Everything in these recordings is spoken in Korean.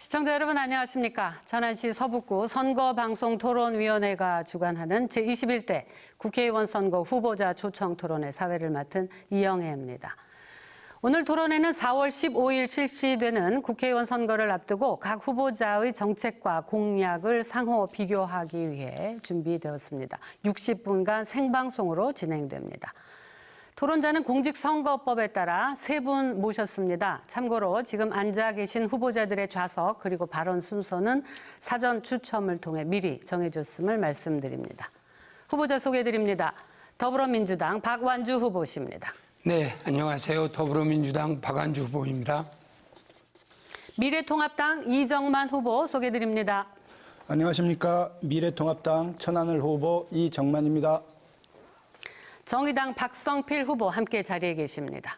시청자 여러분 안녕하십니까. 천안시 서북구 선거방송토론위원회가 주관하는 제21대 국회의원 선거 후보자 초청 토론회 사회를 맡은 이영애입니다. 오늘 토론회는 4월 15일 실시되는 국회의원 선거를 앞두고 각 후보자의 정책과 공약을 상호 비교하기 위해 준비되었습니다. 60분간 생방송으로 진행됩니다. 토론자는 공직선거법에 따라 3분 모셨습니다. 참고로 지금 앉아 계신 후보자들의 좌석 그리고 발언 순서는 사전 추첨을 통해 미리 정해졌음을 말씀드립니다. 후보자 소개해드립니다. 더불어민주당 박완주 후보십니다. 네, 안녕하세요. 더불어민주당 박완주 후보입니다. 미래통합당 이정만 후보 소개해드립니다. 안녕하십니까. 미래통합당 천안을 후보 이정만입니다. 정의당 박성필 후보 함께 자리에 계십니다.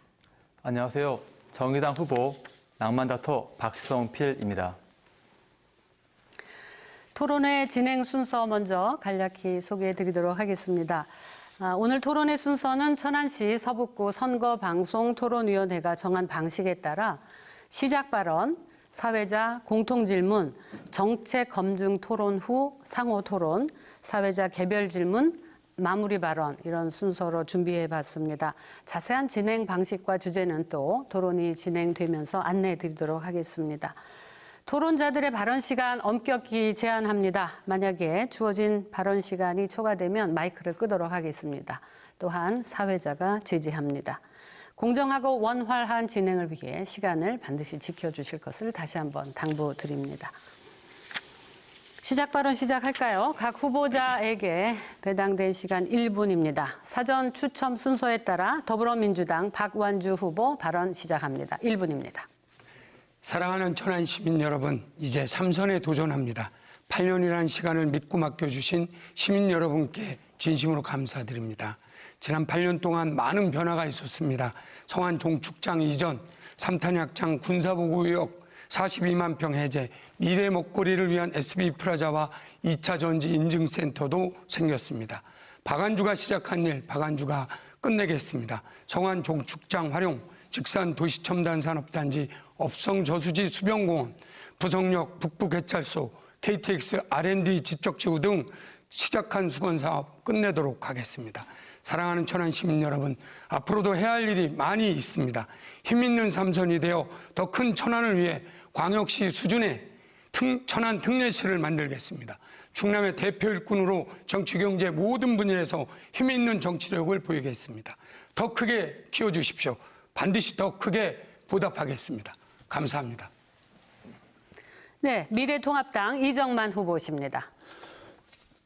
안녕하세요. 정의당 후보 낭만다터 박성필입니다. 토론회 진행 순서 먼저 간략히 소개해드리도록 하겠습니다. 오늘 토론회 순서는 천안시 서북구 선거방송토론위원회가 정한 방식에 따라 시작 발언, 사회자 공통질문, 정책 검증 토론 후 상호 토론, 사회자 개별 질문, 마무리 발언 이런 순서로 준비해봤습니다. 자세한 진행 방식과 주제는 또 토론이 진행되면서 안내해 드리도록 하겠습니다. 토론자들의 발언 시간 엄격히 제한합니다. 만약에 주어진 발언 시간이 초과되면 마이크를 끄도록 하겠습니다. 또한 사회자가 제지합니다. 공정하고 원활한 진행을 위해 시간을 반드시 지켜주실 것을 다시 한번 당부드립니다. 시작 발언 시작할까요? 각 후보자에게 배당된 시간 1분입니다. 사전 추첨 순서에 따라 더불어민주당 박완주 후보 발언 시작합니다. 1분입니다. 사랑하는 천안 시민 여러분, 이제 3선에 도전합니다. 8년이라는 시간을 믿고 맡겨주신 시민 여러분께 진심으로 감사드립니다. 지난 8년 동안 많은 변화가 있었습니다. 성안 종축장 이전, 삼탄약장 군사보고구역 42만 평 해제, 미래 먹거리를 위한 SB 프라자와 2차 전지 인증센터도 생겼습니다. 박완주가 시작한 일, 박완주가 끝내겠습니다. 성안 종축장 활용, 직산 도시첨단산업단지, 업성 저수지 수변공원, 부성역 북부개찰소, KTX R&D 지적지구 등 시작한 수건사업 끝내도록 하겠습니다. 사랑하는 천안 시민 여러분, 앞으로도 해야 할 일이 많이 있습니다. 힘있는 삼선이 되어 더 큰 천안을 위해 광역시 수준의 천안 특례시를 만들겠습니다. 충남의 대표 일꾼으로 정치, 경제 모든 분야에서 힘있는 정치력을 보이겠습니다. 더 크게 키워주십시오. 반드시 더 크게 보답하겠습니다. 감사합니다. 네, 미래통합당 이정만 후보십니다.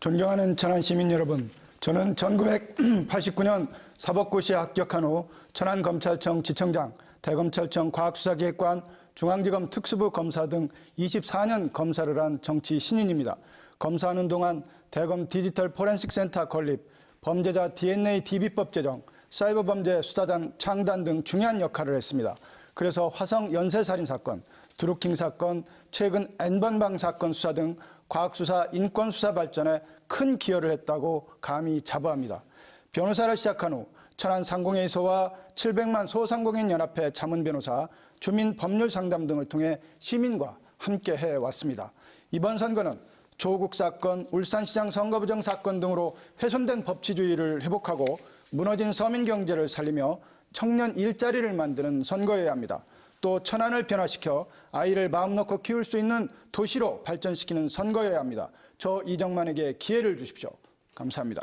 존경하는 천안 시민 여러분, 저는 1989년 사법고시에 합격한 후 천안검찰청 지청장, 대검찰청 과학수사기획관, 중앙지검 특수부 검사 등 24년 검사를 한 정치 신인입니다. 검사하는 동안 대검 디지털 포렌식 센터 건립, 범죄자 DNA DB법 제정, 사이버범죄 수사단 창단 등 중요한 역할을 했습니다. 그래서 화성 연쇄살인 사건, 드루킹 사건, 최근 N번방 사건 수사 등 과학수사, 인권수사 발전에 큰 기여를 했다고 감히 자부합니다. 변호사를 시작한 후 천안 상공회의소와 700만 소상공인 연합회 자문변호사, 주민법률상담 등을 통해 시민과 함께 해왔습니다. 이번 선거는 조국 사건, 울산시장 선거부정 사건 등으로 훼손된 법치주의를 회복하고 무너진 서민 경제를 살리며 청년 일자리를 만드는 선거여야 합니다. 또 천안을 변화시켜 아이를 마음 놓고 키울 수 있는 도시로 발전시키는 선거여야 합니다. 저 이정만에게 기회를 주십시오. 감사합니다.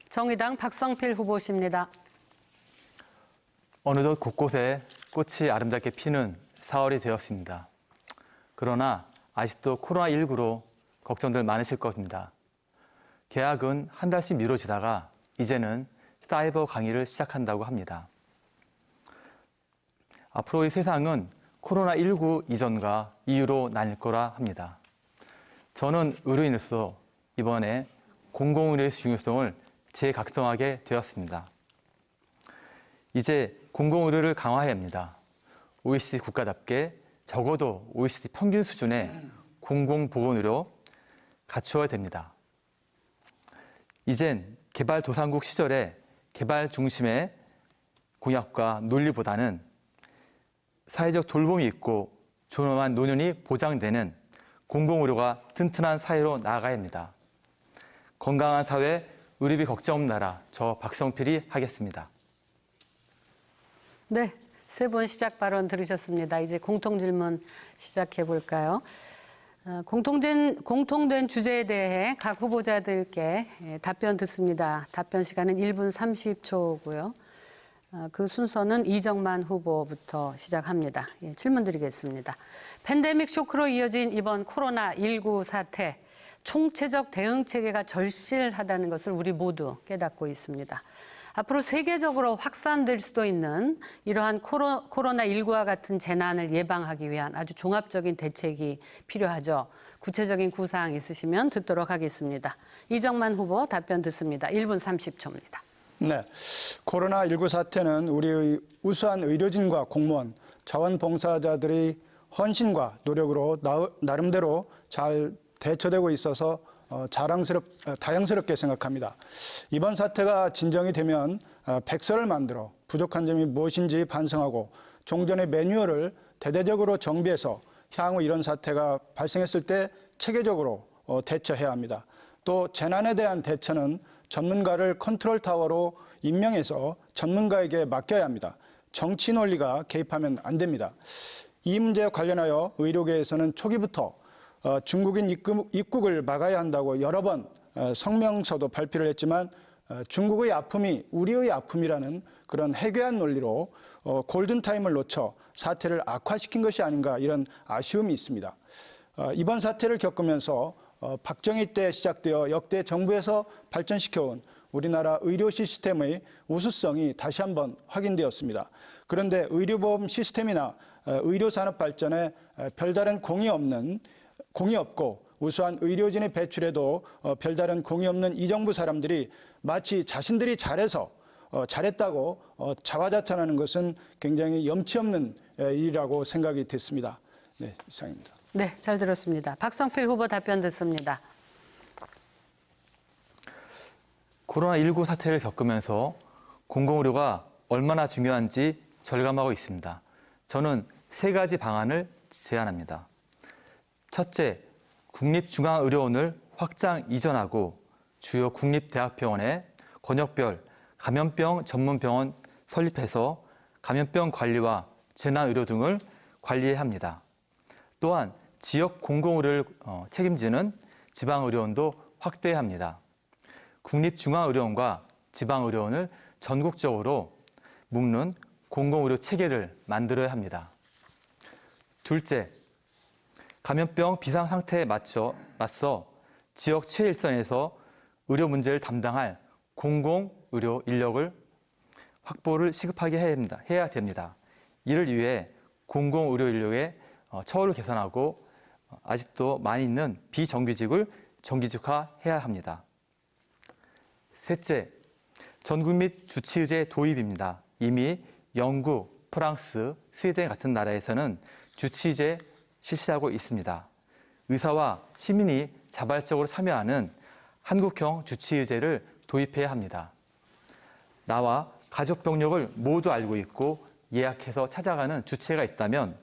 정의당 박성필 후보십니다. 어느덧 곳곳에 꽃이 아름답게 피는 4월이 되었습니다. 그러나 아직도 코로나19로 걱정들 많으실 겁니다. 개학은 한 달씩 미뤄지다가 이제는 사이버 강의를 시작한다고 합니다. 앞으로의 세상은 코로나19 이전과 이후로 나뉠 거라 합니다. 저는 의료인으로서 이번에 공공의료의 중요성을 재각성하게 되었습니다. 이제 공공의료를 강화해야 합니다. OECD 국가답게 적어도 OECD 평균 수준의 공공보건의료 갖추어야 됩니다. 이젠 개발도상국 시절에 개발 중심의 공약과 논리보다는 사회적 돌봄이 있고 존엄한 노년이 보장되는 공공의료가 튼튼한 사회로 나아가야 합니다. 건강한 사회, 의료비 걱정 없는 나라, 저 박성필이 하겠습니다. 네, 세 분 시작 발언 들으셨습니다. 이제 공통질문 시작해 볼까요? 공통된 주제에 대해 각 후보자들께 답변 듣습니다. 답변 시간은 1분 30초고요. 그 순서는 이정만 후보부터 시작합니다. 질문 드리겠습니다. 팬데믹 쇼크로 이어진 이번 코로나19 사태, 총체적 대응 체계가 절실하다는 것을 우리 모두 깨닫고 있습니다. 앞으로 세계적으로 확산될 수도 있는 이러한 코로나19와 같은 재난을 예방하기 위한 아주 종합적인 대책이 필요하죠. 구체적인 구사항 있으시면 듣도록 하겠습니다. 이정만 후보 답변 듣습니다. 1분 30초입니다. 네, 코로나19 사태는 우리의 우수한 의료진과 공무원, 자원봉사자들의 헌신과 노력으로 나름대로 잘 대처되고 있어서 다양스럽게 생각합니다. 이번 사태가 진정이 되면 백서를 만들어 부족한 점이 무엇인지 반성하고 종전의 매뉴얼을 대대적으로 정비해서 향후 이런 사태가 발생했을 때 체계적으로 대처해야 합니다. 또 재난에 대한 대처는 전문가를 컨트롤 타워로 임명해서 전문가에게 맡겨야 합니다. 정치 논리가 개입하면 안 됩니다. 이 문제와 관련하여 의료계에서는 초기부터 중국인 입국을 막아야 한다고 여러 번 성명서도 발표를 했지만 중국의 아픔이 우리의 아픔이라는 그런 해괴한 논리로 골든타임을 놓쳐 사태를 악화시킨 것이 아닌가 이런 아쉬움이 있습니다. 이번 사태를 겪으면서 박정희 때 시작되어 역대 정부에서 발전시켜온 우리나라 의료 시스템의 우수성이 다시 한번 확인되었습니다. 그런데 의료보험 시스템이나 의료산업 발전에 별다른 공이 없고 우수한 의료진의 배출에도 별다른 공이 없는 이 정부 사람들이 마치 자신들이 잘했다고 자화자찬하는 것은 굉장히 염치 없는 일이라고 생각이 됐습니다. 네, 이상입니다. 네, 잘 들었습니다. 박성필 후보 답변 듣습니다. 코로나19 사태를 겪으면서 공공의료가 얼마나 중요한지 절감하고 있습니다. 저는 세 가지 방안을 제안합니다. 첫째, 국립중앙의료원을 확장 이전하고 주요 국립대학병원에 권역별 감염병 전문병원 설립해서 감염병 관리와 재난의료 등을 관리해야 합니다. 또한 지역 공공의료를 책임지는 지방의료원도 확대해야 합니다. 국립중앙의료원과 지방의료원을 전국적으로 묶는 공공의료 체계를 만들어야 합니다. 둘째, 감염병 비상 상태에 맞서 지역 최일선에서 의료 문제를 담당할 공공의료 인력을 확보를 시급하게 해야 됩니다. 이를 위해 공공의료 인력의 처우를 개선하고 아직도 많이 있는 비정규직을 정규직화해야 합니다. 셋째, 전국 및 주치의제 도입입니다. 이미 영국, 프랑스, 스웨덴 같은 나라에서는 주치의제 실시하고 있습니다. 의사와 시민이 자발적으로 참여하는 한국형 주치의제를 도입해야 합니다. 나와 가족 병력을 모두 알고 있고 예약해서 찾아가는 주치의가 있다면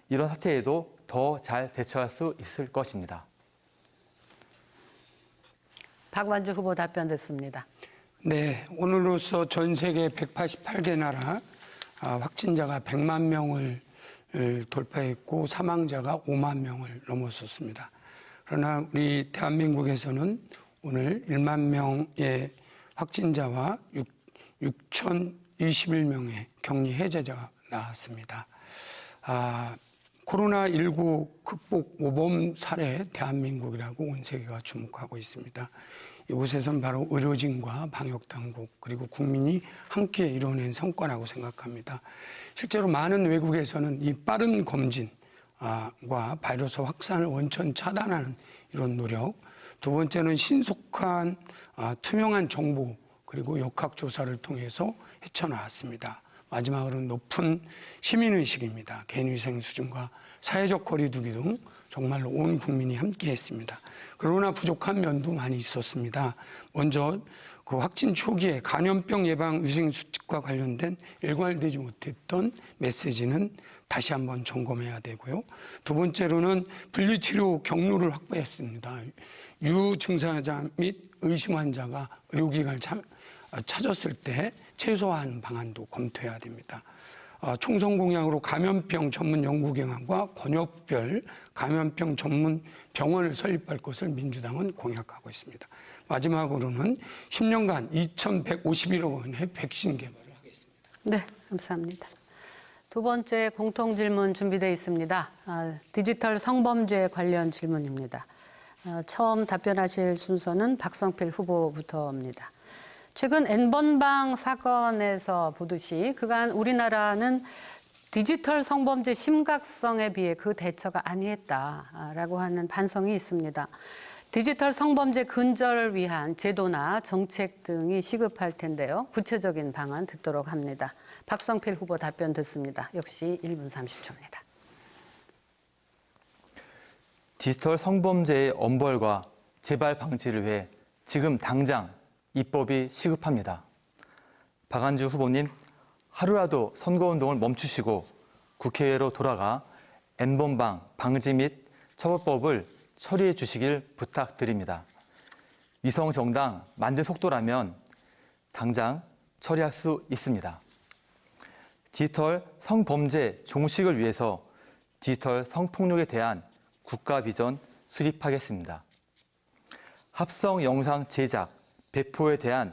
이런 사태에도 더 잘 대처할 수 있을 것입니다. 박완주 후보 답변 듣습니다. 네, 오늘로써 전 세계 188개 나라 확진자가 100만 명을 돌파했고 사망자가 5만 명을 넘었었습니다. 그러나 우리 대한민국에서는 오늘 1만 명의 확진자와 6,021명의 격리 해제자가 나왔습니다. 코로나19 극복 모범 사례 대한민국이라고 온 세계가 주목하고 있습니다. 이곳에선 바로 의료진과 방역당국 그리고 국민이 함께 이뤄낸 성과라고 생각합니다. 실제로 많은 외국에서는 이 빠른 검진과 바이러스 확산을 원천 차단하는 이런 노력, 두 번째는 신속한 투명한 정보 그리고 역학조사를 통해서 헤쳐나왔습니다. 마지막으로는 높은 시민의식입니다. 개인위생 수준과 사회적 거리두기 등 정말로 온 국민이 함께했습니다. 그러나 부족한 면도 많이 있었습니다. 먼저 그 확진 초기에 감염병 예방 위생 수칙과 관련된 일관되지 못했던 메시지는 다시 한번 점검해야 되고요. 두 번째로는 분리치료 경로를 확보했습니다. 유증상자 및 의심 환자가 의료기관을 찾았을 때 최소화하는 방안도 검토해야 됩니다. 총선 공약으로 감염병 전문 연구기관과 권역별 감염병 전문 병원을 설립할 것을 민주당은 공약하고 있습니다. 마지막으로는 10년간 2,151억 원의 백신 개발을 하겠습니다. 네, 감사합니다. 두 번째 공통 질문 준비되어 있습니다. 디지털 성범죄 관련 질문입니다. 처음 답변하실 순서는 박성필 후보부터입니다. 최근 N번방 사건에서 보듯이 그간 우리나라는 디지털 성범죄 심각성에 비해 그 대처가 아니했다라고 하는 반성이 있습니다. 디지털 성범죄 근절을 위한 제도나 정책 등이 시급할 텐데요. 구체적인 방안 듣도록 합니다. 박성필 후보 답변 듣습니다. 역시 1분 30초입니다. 디지털 성범죄의 엄벌과 재발 방지를 위해 지금 당장 입법이 시급합니다. 박안주 후보님, 하루라도 선거운동을 멈추시고 국회로 돌아가 N번방 방지 및 처벌법을 처리해 주시길 부탁드립니다. 위성정당 만든 속도라면 당장 처리할 수 있습니다. 디지털 성범죄 종식을 위해서 디지털 성폭력에 대한 국가 비전 수립하겠습니다. 합성 영상 제작, 배포에 대한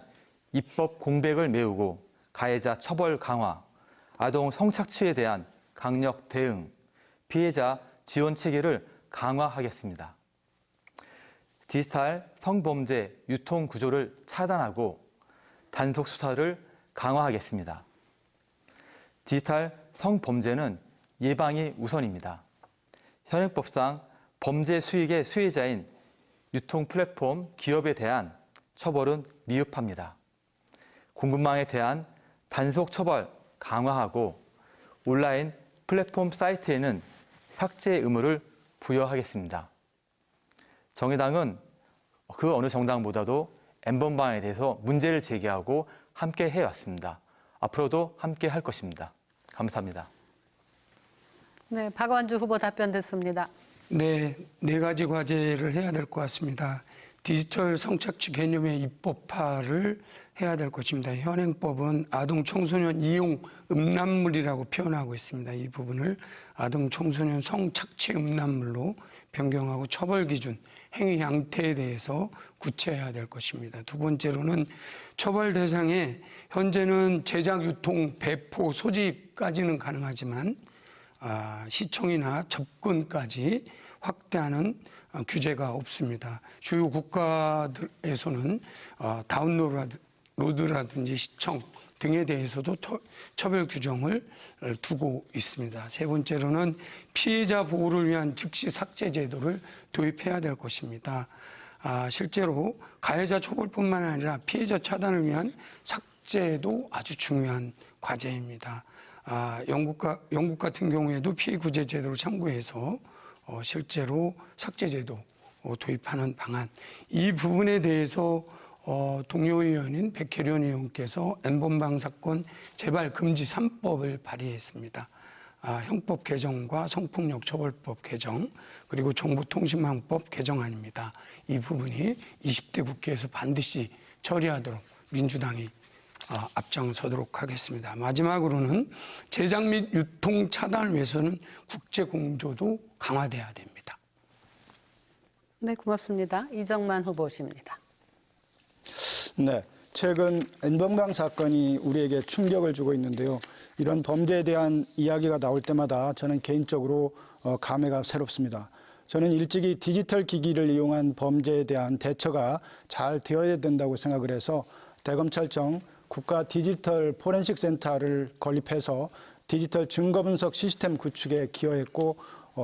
입법 공백을 메우고 가해자 처벌 강화, 아동 성착취에 대한 강력 대응, 피해자 지원 체계를 강화하겠습니다. 디지털 성범죄 유통 구조를 차단하고 단속 수사를 강화하겠습니다. 디지털 성범죄는 예방이 우선입니다. 현행법상 범죄 수익의 수혜자인 유통 플랫폼 기업에 대한 처벌은 미흡합니다. 공급망에 대한 단속 처벌 강화하고 온라인 플랫폼 사이트에는 삭제 의무를 부여하겠습니다. 정의당은 그 어느 정당보다도 N번방에 대해서 문제를 제기하고 함께 해왔습니다. 앞으로도 함께 할 것입니다. 감사합니다. 네, 박완주 후보 답변 듣습니다. 네, 네 가지 과제를 해야 될 것 같습니다. 디지털 성착취 개념의 입법화를 해야 될 것입니다. 현행법은 아동 청소년 이용 음란물이라고 표현하고 있습니다. 이 부분을 아동 청소년 성착취 음란물로 변경하고 처벌 기준, 행위 양태에 대해서 구체화해야 될 것입니다. 두 번째로는 처벌 대상에 현재는 제작, 유통, 배포, 소지까지는 가능하지만 시청이나 접근까지 확대하는 규제가 없습니다. 주요 국가에서는 다운로드라든지 시청 등에 대해서도 처벌 규정을 두고 있습니다. 세 번째로는 피해자 보호를 위한 즉시 삭제 제도를 도입해야 될 것입니다. 실제로 가해자 처벌뿐만 아니라 피해자 차단을 위한 삭제도 아주 중요한 과제입니다. 영국 같은 경우에도 피해 구제 제도를 참고해서 실제로 삭제 제도 도입하는 방안, 이 부분에 대해서 동료 의원인 백혜련 의원께서 N번방 사건 재발 금지 3법을 발의했습니다. 형법 개정과 성폭력 처벌법 개정, 그리고 정보통신망법 개정안입니다. 이 부분이 20대 국회에서 반드시 처리하도록 민주당이 앞장서도록 하겠습니다. 마지막으로는 제작 및 유통 차단을 위해서는 국제 공조도 강화돼야 됩니다. 네, 고맙습니다. 이정만 후보십니다. 네, 최근 N번방 사건이 우리에게 충격을 주고 있는데요. 이런 범죄에 대한 이야기가 나올 때마다 저는 개인적으로 감회가 새롭습니다. 저는 일찍이 디지털 기기를 이용한 범죄에 대한 대처가 잘 되어야 된다고 생각을 해서 대검찰청 국가 디지털 포렌식 센터를 건립해서 디지털 증거 분석 시스템 구축에 기여했고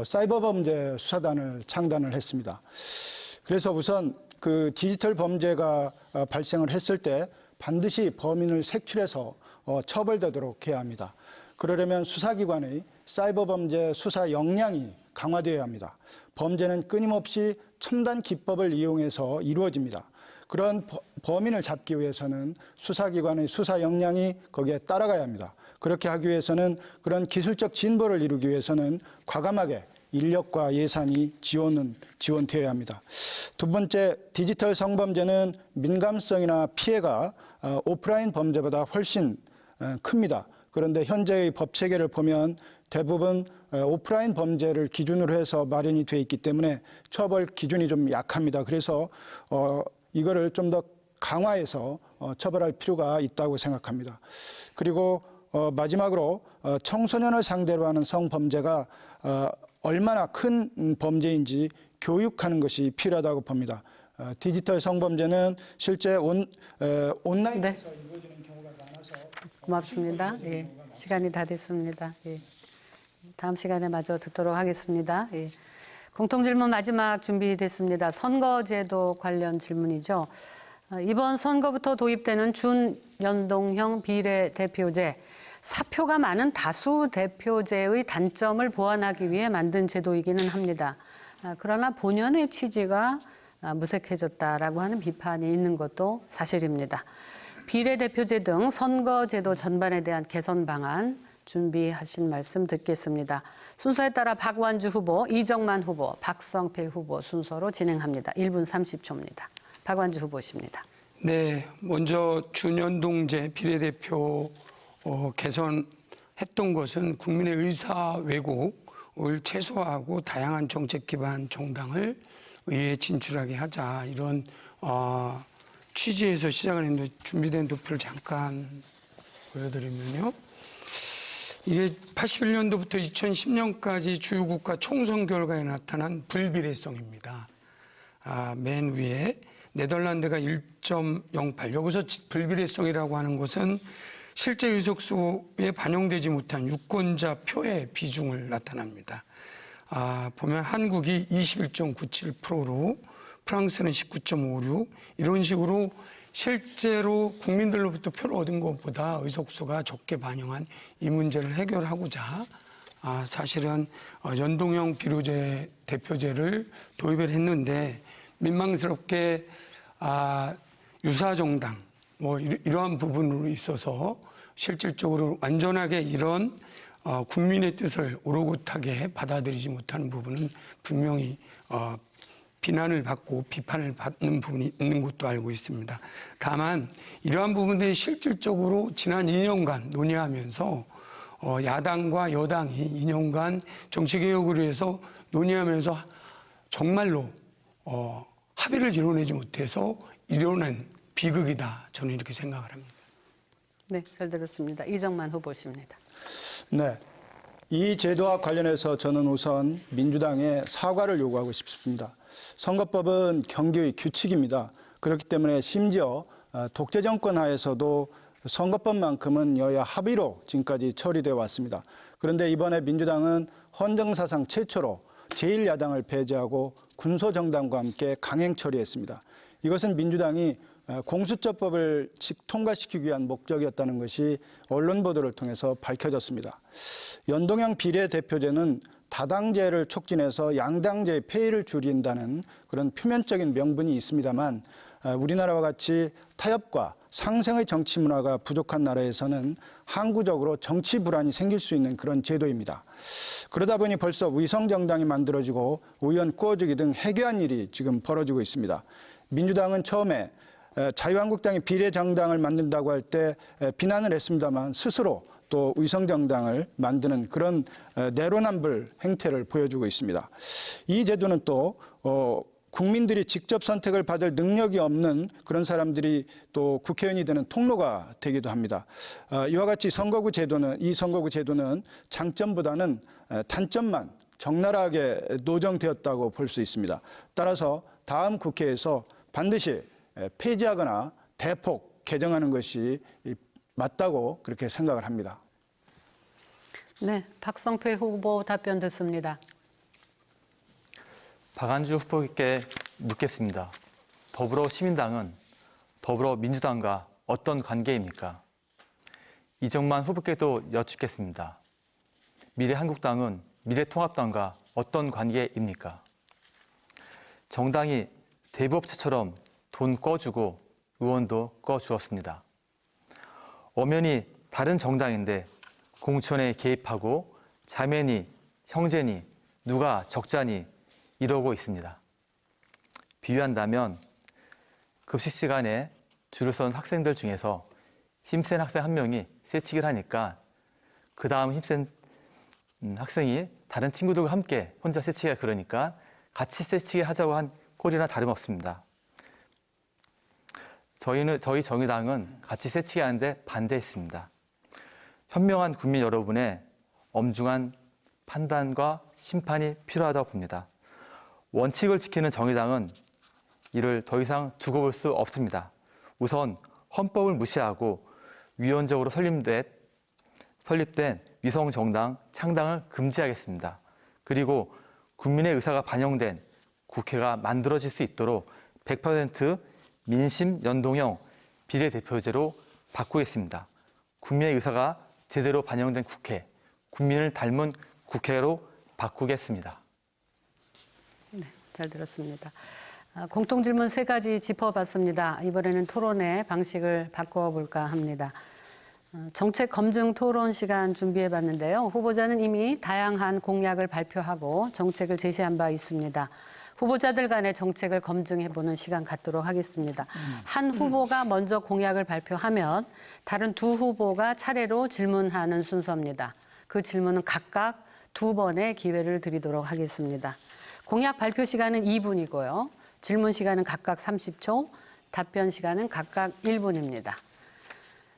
사이버 범죄 수사단을 창단을 했습니다. 그래서 우선 그 디지털 범죄가 발생을 했을 때 반드시 범인을 색출해서 처벌되도록 해야 합니다. 그러려면 수사기관의 사이버 범죄 수사 역량이 강화되어야 합니다. 범죄는 끊임없이 첨단 기법을 이용해서 이루어집니다. 그런 범인을 잡기 위해서는 수사기관의 수사 역량이 거기에 따라가야 합니다. 그렇게 하기 위해서는 그런 기술적 진보를 이루기 위해서는 과감하게 인력과 예산이 지원되어야 합니다. 두 번째, 디지털 성범죄는 민감성이나 피해가 오프라인 범죄보다 훨씬 큽니다. 그런데 현재의 법 체계를 보면 대부분 오프라인 범죄를 기준으로 해서 마련이 되어 있기 때문에 처벌 기준이 좀 약합니다. 그래서 이거를 좀 더 강화해서 처벌할 필요가 있다고 생각합니다. 그리고 마지막으로 청소년을 상대로 하는 성범죄가 얼마나 큰 범죄인지 교육하는 것이 필요하다고 봅니다. 디지털 성범죄는 실제 온라인에서 이루어지는 경우가 많아서 고맙습니다. 예, 시간이 다 됐습니다. 예. 다음 시간에 마저 듣도록 하겠습니다. 예. 공통질문 마지막 준비됐습니다. 선거제도 관련 질문이죠. 이번 선거부터 도입되는 준연동형 비례대표제, 사표가 많은 다수 대표제의 단점을 보완하기 위해 만든 제도이기는 합니다. 그러나 본연의 취지가 무색해졌다라고 하는 비판이 있는 것도 사실입니다. 비례대표제 등 선거제도 전반에 대한 개선 방안 준비하신 말씀 듣겠습니다. 순서에 따라 박완주 후보, 이정만 후보, 박성필 후보 순서로 진행합니다. 1분 30초입니다. 박완주 후보십니다. 네, 먼저 준연동제 비례대표 개선했던 것은 국민의 의사 왜곡을 최소화하고 다양한 정책 기반 정당을 의회에 진출하게 하자, 이런 취지에서 시작을 했는데, 준비된 도표를 잠깐 보여드리면요. 이게 81년도부터 2010년까지 주요 국가 총선 결과에 나타난 불비례성입니다. 맨 위에 네덜란드가 1.08. 여기서 불비례성이라고 하는 것은 실제 의석수에 반영되지 못한 유권자 표의 비중을 나타납니다. 보면 한국이 21.97%로 프랑스는 19.56, 이런 식으로 실제로 국민들로부터 표를 얻은 것보다 의석수가 적게 반영한 이 문제를 해결하고자 사실은 연동형 비례대표제를 도입을 했는데, 민망스럽게 유사정당 이러한 부분으로 있어서 실질적으로 완전하게 이런 국민의 뜻을 오롯하게 받아들이지 못하는 부분은 분명히 비난을 받고 비판을 받는 부분이 있는 것도 알고 있습니다. 다만 이러한 부분들이 실질적으로 지난 2년간 논의하면서 야당과 여당이 2년간 정치개혁을 위해서 논의하면서 정말로 합의를 이뤄내지 못해서 이뤄낸 비극이다, 저는 이렇게 생각을 합니다. 네, 잘 들었습니다. 이정만 후보십니다. 네, 이 제도와 관련해서 저는 우선 민주당에 사과를 요구하고 싶습니다. 선거법은 경기의 규칙입니다. 그렇기 때문에 심지어 독재 정권 하에서도 선거법만큼은 여야 합의로 지금까지 처리되어 왔습니다. 그런데 이번에 민주당은 헌정사상 최초로 제1야당을 배제하고 군소정당과 함께 강행 처리했습니다. 이것은 민주당이 공수처법을 통과시키기 위한 목적이었다는 것이 언론 보도를 통해서 밝혀졌습니다. 연동형 비례대표제는 다당제를 촉진해서 양당제의 폐해를 줄인다는 그런 표면적인 명분이 있습니다만, 우리나라와 같이 타협과 상생의 정치 문화가 부족한 나라에서는 항구적으로 정치 불안이 생길 수 있는 그런 제도입니다. 그러다 보니 벌써 위성정당이 만들어지고 의원 꾸어주기 등 해괴한 일이 지금 벌어지고 있습니다. 민주당은 처음에 자유한국당이 비례정당을 만든다고 할 때 비난을 했습니다만, 스스로 또 위성정당을 만드는 그런 내로남불 행태를 보여주고 있습니다. 이 제도는 또 국민들이 직접 선택을 받을 능력이 없는 그런 사람들이 또 국회의원이 되는 통로가 되기도 합니다. 이와 같이 이 선거구 제도는 장점보다는 단점만 적나라하게 노정되었다고 볼 수 있습니다. 따라서 다음 국회에서 반드시 폐지하거나 대폭 개정하는 것이 맞다고 그렇게 생각을 합니다. 네, 박성필 후보 답변 듣습니다. 박완주 후보께 묻겠습니다. 더불어시민당은 더불어민주당과 어떤 관계입니까? 이정만 후보께도 여쭙겠습니다. 미래한국당은 미래통합당과 어떤 관계입니까? 정당이 대부업체처럼 돈 꿔주고 의원도 꺼주었습니다. 엄연히 다른 정당인데 공천에 개입하고 자매니 형제니 누가 적자니 이러고 있습니다. 비유한다면 급식 시간에 줄을 선 학생들 중에서 힘센 학생 한 명이 새치기를 하니까 그 다음 힘센 학생이 다른 친구들과 함께 혼자 새치기가 그러니까 같이 새치기 하자고 한 꼴이나 다름없습니다. 저희 정의당은 같이 새치기 하는데 반대했습니다. 현명한 국민 여러분의 엄중한 판단과 심판이 필요하다고 봅니다. 원칙을 지키는 정의당은 이를 더 이상 두고 볼 수 없습니다. 우선 헌법을 무시하고 위헌적으로 설립된 위성정당 창당을 금지하겠습니다. 그리고 국민의 의사가 반영된 국회가 만들어질 수 있도록 100% 민심 연동형 비례대표제로 바꾸겠습니다. 국민의 의사가 제대로 반영된 국회, 국민을 닮은 국회로 바꾸겠습니다. 네, 잘 들었습니다. 공통질문 3가지 짚어봤습니다. 이번에는 토론의 방식을 바꿔볼까 합니다. 정책 검증 토론 시간 준비해봤는데요. 후보자는 이미 다양한 공약을 발표하고 정책을 제시한 바 있습니다. 후보자들 간의 정책을 검증해보는 시간 갖도록 하겠습니다. 한 후보가 먼저 공약을 발표하면 다른 두 후보가 차례로 질문하는 순서입니다. 그 질문은 각각 2번의 기회를 드리도록 하겠습니다. 공약 발표 시간은 2분이고요. 질문 시간은 각각 30초, 답변 시간은 각각 1분입니다.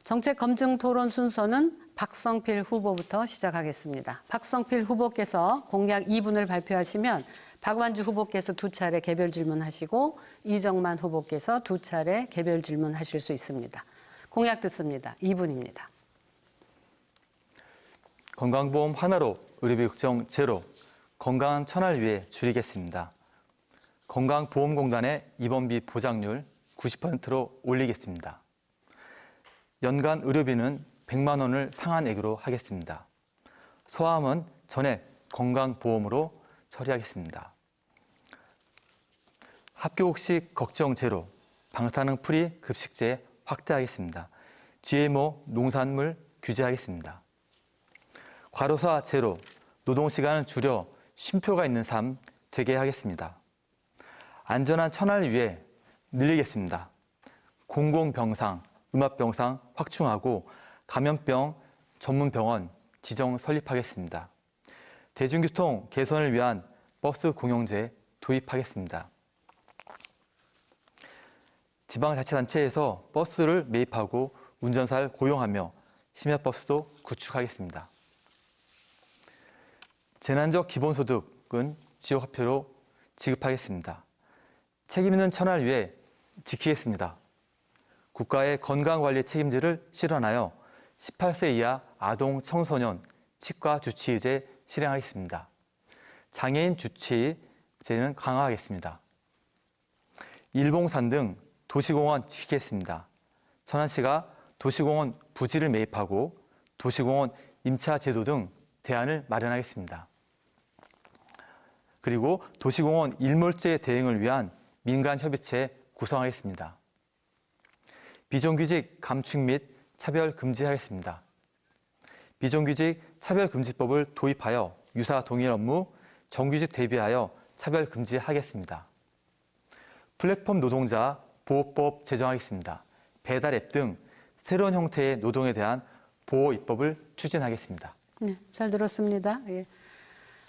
정책 검증 토론 순서는 박성필 후보부터 시작하겠습니다. 박성필 후보께서 공약 2분을 발표하시면 박완주 후보께서 2차례 개별 질문하시고 이정만 후보께서 2차례 개별 질문하실 수 있습니다. 공약 듣습니다. 2분입니다. 건강보험 하나로 의료비 걱정 제로, 건강한 천을 위해 줄이겠습니다. 건강보험공단의 입원비 보장률 90%로 올리겠습니다. 연간 의료비는 100만 원을 상한액으로 하겠습니다. 소아암은 전액 건강보험으로 처리하겠습니다. 학교급식 걱정 제로, 방사능 프리 급식제 확대하겠습니다. GMO 농산물 규제하겠습니다. 과로사 제로, 노동시간을 줄여 쉼표가 있는 삶 되게 하겠습니다. 안전한 천안을 위해 늘리겠습니다. 공공병상, 음압병상 확충하고 감염병 전문병원 지정 설립하겠습니다. 대중교통 개선을 위한 버스 공용제 도입하겠습니다. 지방자치단체에서 버스를 매입하고 운전사를 고용하며 심야버스도 구축하겠습니다. 재난적 기본소득은 지역화표로 지급하겠습니다. 책임있는 천안을 위해 지키겠습니다. 국가의 건강관리 책임제를 실현하여 18세 이하 아동 청소년 치과 주치의제 실행하겠습니다. 장애인 주치의제는 강화하겠습니다. 일봉산 등 도시공원 지키겠습니다. 천안시가 도시공원 부지를 매입하고 도시공원 임차 제도 등 대안을 마련하겠습니다. 그리고 도시공원 일몰제 대응을 위한 민간협의체 구성하겠습니다. 비정규직 감축 및 차별 금지하겠습니다. 비정규직 차별금지법을 도입하여 유사 동일 업무, 정규직 대비하여 차별 금지하겠습니다. 플랫폼 노동자 보호법 제정하겠습니다. 배달 앱 등 새로운 형태의 노동에 대한 보호 입법을 추진하겠습니다. 네, 잘 들었습니다. 예.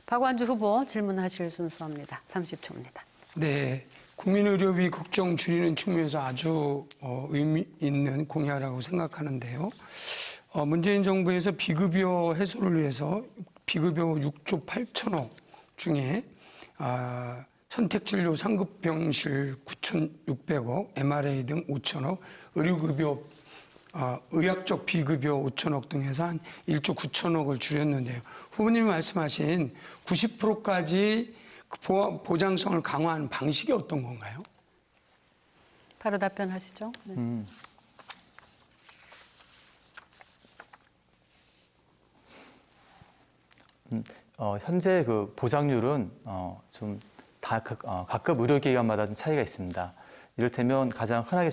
박완주 후보 질문하실 순서입니다. 30초입니다. 네, 국민의료비 걱정 줄이는 측면에서 아주 의미 있는 공약이라고 생각하는데요. 문재인 정부에서 비급여 해소를 위해서 비급여 6조 8천억 중에 선택진료 상급병실 9,600억, MRA 등 5천억, 의료급여, 의학적 비급여 5천억 등 해서 한 1조 9천억을 줄였는데요. 후보님이 말씀하신 90%까지 보장성을 강화하는 방식이 어떤 건가요? 바로 답변하시죠. 네. 현재 그 보장률은 좀 다 각급 의료기관마다 좀 차이가 있습니다. 이를테면 가장 흔하게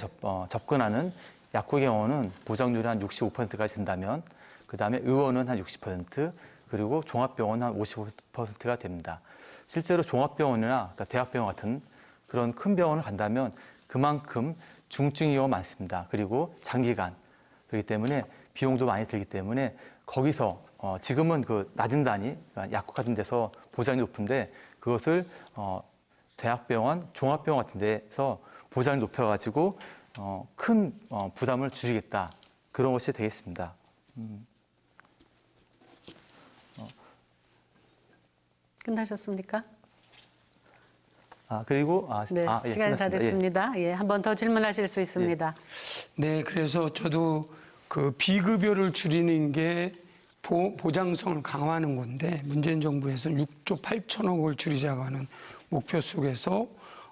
접근하는 약국의 경우는 보장률이 한 65%까지 된다면 그다음에 의원은 한 60%, 그리고 종합병원은 한 55%가 됩니다. 실제로 종합병원이나 그러니까 대학병원 같은 그런 큰 병원을 간다면 그만큼 중증이 경우가 많습니다. 그리고 장기간, 그렇기 때문에 비용도 많이 들기 때문에 거기서 지금은 그 낮은 단위, 그러니까 약국 같은 데서 보장이 높은데 그것을 대학병원, 종합병원 같은 데서 보장을 높여가지고 큰 부담을 줄이겠다. 그런 것이 되겠습니다. 끝나셨습니까? 그리고 네, 예, 시간이 다 끝났습니다. 예. 됐습니다. 예, 한 번 더 질문하실 수 있습니다. 네, 그래서 저도 그 비급여를 줄이는 게 보장성을 강화하는 건데 문재인 정부에서 6조 8천억을 줄이자고 하는 목표 속에서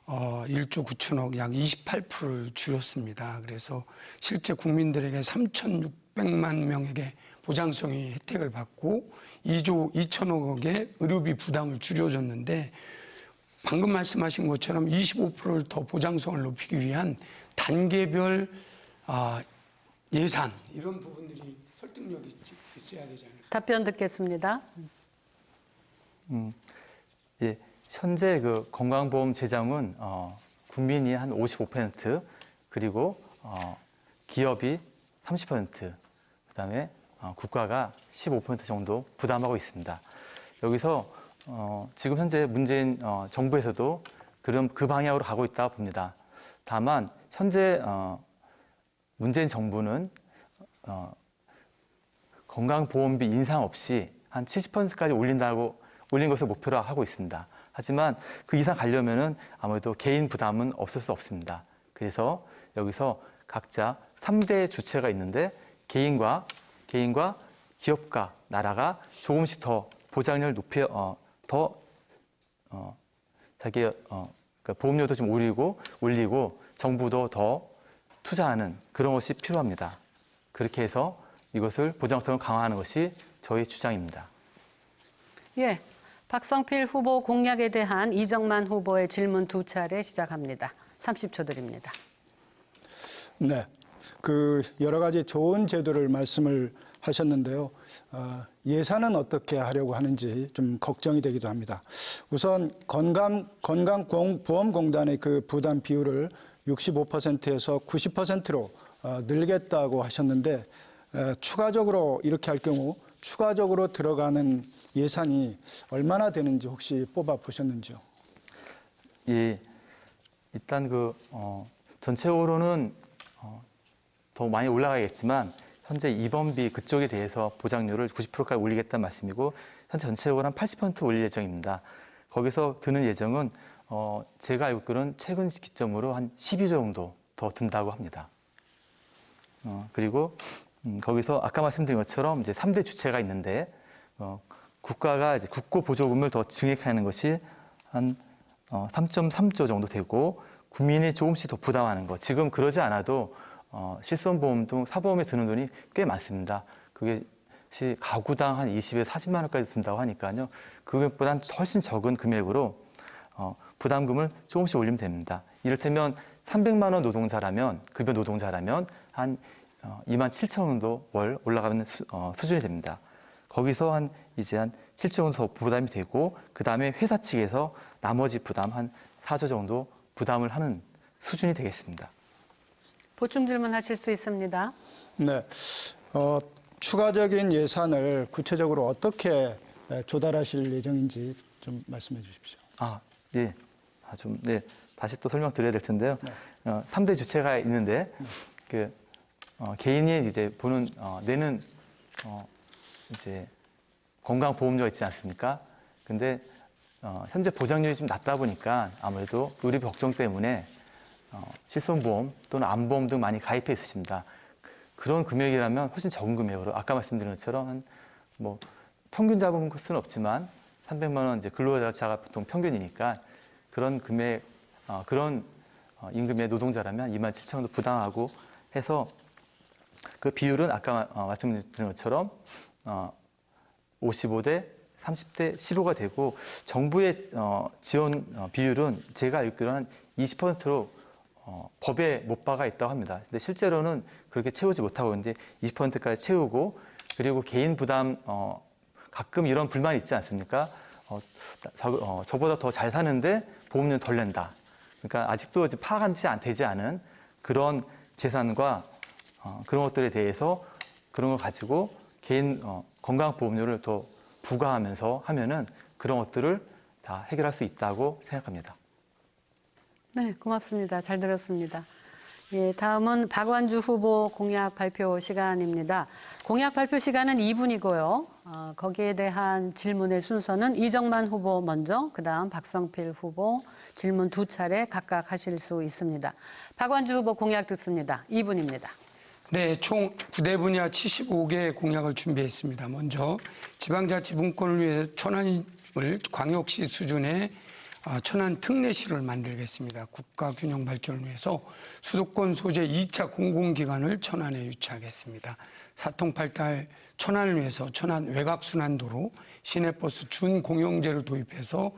1조 9천억 약 28%를 줄였습니다. 그래서 실제 국민들에게 3,600만 명에게 보장성의 혜택을 받고 2조 2천억의 의료비 부담을 줄여줬는데 방금 말씀하신 것처럼 25%를 더 보장성을 높이기 위한 단계별 예산 이런 부분들이 설득력이 있어야 되지 않을까. 답변 듣겠습니다. 예, 현재 그 건강보험 재정은 국민이 한 55%, 그리고 기업이 30%, 그다음에 국가가 15% 정도 부담하고 있습니다. 여기서 지금 현재 문재인 정부에서도 그 방향으로 가고 있다고 봅니다. 다만 현재 문재인 정부는 건강보험비 인상 없이 한 70%까지 올린 것을 목표로 하고 있습니다. 하지만 그 이상 가려면은 아무래도 개인 부담은 없을 수 없습니다. 그래서 여기서 각자 3대 주체가 있는데 개인과 기업과 나라가 조금씩 더 보장률을 자기 그러니까 보험료도 좀 올리고 정부도 더 투자하는 그런 것이 필요합니다. 그렇게 해서 이것을 보장성을 강화하는 것이 저희 주장입니다. 예, 박성필 후보 공약에 대한 이정만 후보의 질문 2차례 시작합니다. 30초 드립니다. 네, 그 여러 가지 좋은 제도를 말씀을 하셨는데요. 예산은 어떻게 하려고 하는지 좀 걱정이 되기도 합니다. 우선 건강보험공단의 그 부담 비율을 65%에서 90%로 늘겠다고 하셨는데 추가적으로 이렇게 할 경우 추가적으로 들어가는 예산이 얼마나 되는지 혹시 뽑아 보셨는지요? 예, 일단 전체적으로는 더 많이 올라가겠지만 현재 입원비 그쪽에 대해서 보장률을 90%까지 올리겠다는 말씀이고 현재 전체적으로 한 80% 올릴 예정입니다. 거기서 드는 예정은 제가 알기로는 최근 기점으로 한 12조 정도 더 든다고 합니다. 그리고 거기서 아까 말씀드린 것처럼 이제 3대 주체가 있는데 국가가 이제 국고 보조금을 더 증액하는 것이 한 3.3조 정도 되고 국민이 조금씩 더 부담하는 것. 지금 그러지 않아도 실손보험 등 사보험에 드는 돈이 꽤 많습니다. 그게 가구당 한 20에서 40만 원까지 든다고 하니까요. 그것보단 훨씬 적은 금액으로 부담금을 조금씩 올리면 됩니다. 이를테면 300만 원 노동자라면 급여 노동자라면 한 2만 7천 원 정도 월 올라가는 수준이 됩니다. 거기서 이제 한 7조 정도 부담이 되고 그 다음에 회사 측에서 나머지 부담 한 4조 정도 부담을 하는 수준이 되겠습니다. 보충 질문하실 수 있습니다. 네, 추가적인 예산을 구체적으로 어떻게 조달하실 예정인지 좀 말씀해 주십시오. 네. 다시 또 설명드려야 될 텐데요. 네. 3대 주체가 있는데, 개인이 이제 내는, 이제 건강보험료가 있지 않습니까? 근데, 현재 보장률이 좀 낮다 보니까 아무래도 의료비 걱정 때문에 실손보험 또는 암보험 등 많이 가입해 있으십니다. 그런 금액이라면 훨씬 적은 금액으로 아까 말씀드린 것처럼 평균 잡은 것은 없지만 300만 원 이제 근로자가 보통 평균이니까 그런 금액 그런 임금의 노동자라면 2만 7천 원도 부담하고 해서 그 비율은 아까 말씀드린 것처럼 55대 30대 15가 되고 정부의 지원 비율은 제가 알기로는 한 20%로 법에 못 박아 있다고 합니다. 근데 실제로는 그렇게 채우지 못하고 있는데 20%까지 채우고 그리고 개인 부담 가끔 이런 불만이 있지 않습니까? 저보다 더 잘 사는데 보험료 덜 낸다. 그러니까 아직도 파악이 되지 않은 그런 재산과 그런 것들에 대해서 그런 걸 가지고 개인 건강보험료를 더 부과하면서 하면은 그런 것들을 다 해결할 수 있다고 생각합니다. 네, 고맙습니다. 잘 들었습니다. 예, 다음은 박완주 후보 공약 발표 시간입니다. 공약 발표 시간은 2분이고요. 거기에 대한 질문의 순서는 이정만 후보 먼저, 그다음 박성필 후보 질문 2차례 각각 하실 수 있습니다. 박완주 후보 공약 듣습니다. 2분입니다. 네, 총 9대 분야 75개의 공약을 준비했습니다. 먼저 지방자치 분권을 위해 천안을 광역시 수준의 천안 특례시를 만들겠습니다. 국가균형 발전을 위해서 수도권 소재 2차 공공기관을 천안에 유치하겠습니다. 사통팔달 천안을 위해서 천안 외곽순환도로 시내버스 준공영제를 도입해서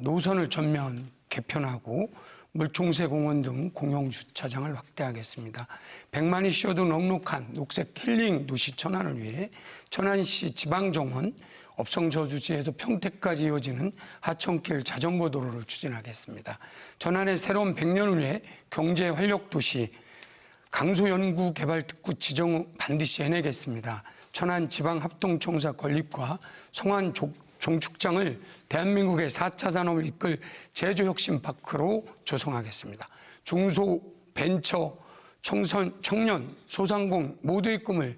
노선을 전면 개편하고 물총새 공원 등 공용주차장을 확대하겠습니다. 100만이 쉬어도 넉넉한 녹색 힐링 도시 천안을 위해 천안시 지방정원 업성저주지에서 평택까지 이어지는 하천길 자전거 도로를 추진하겠습니다. 천안의 새로운 100년을 위해 경제 활력 도시 강소연구개발특구 지정 반드시 해내겠습니다. 천안 지방합동청사 건립과 성안 종축장을 대한민국의 4차 산업을 이끌 제조혁신파크로 조성하겠습니다. 중소, 벤처, 청년, 소상공 모두의 꿈을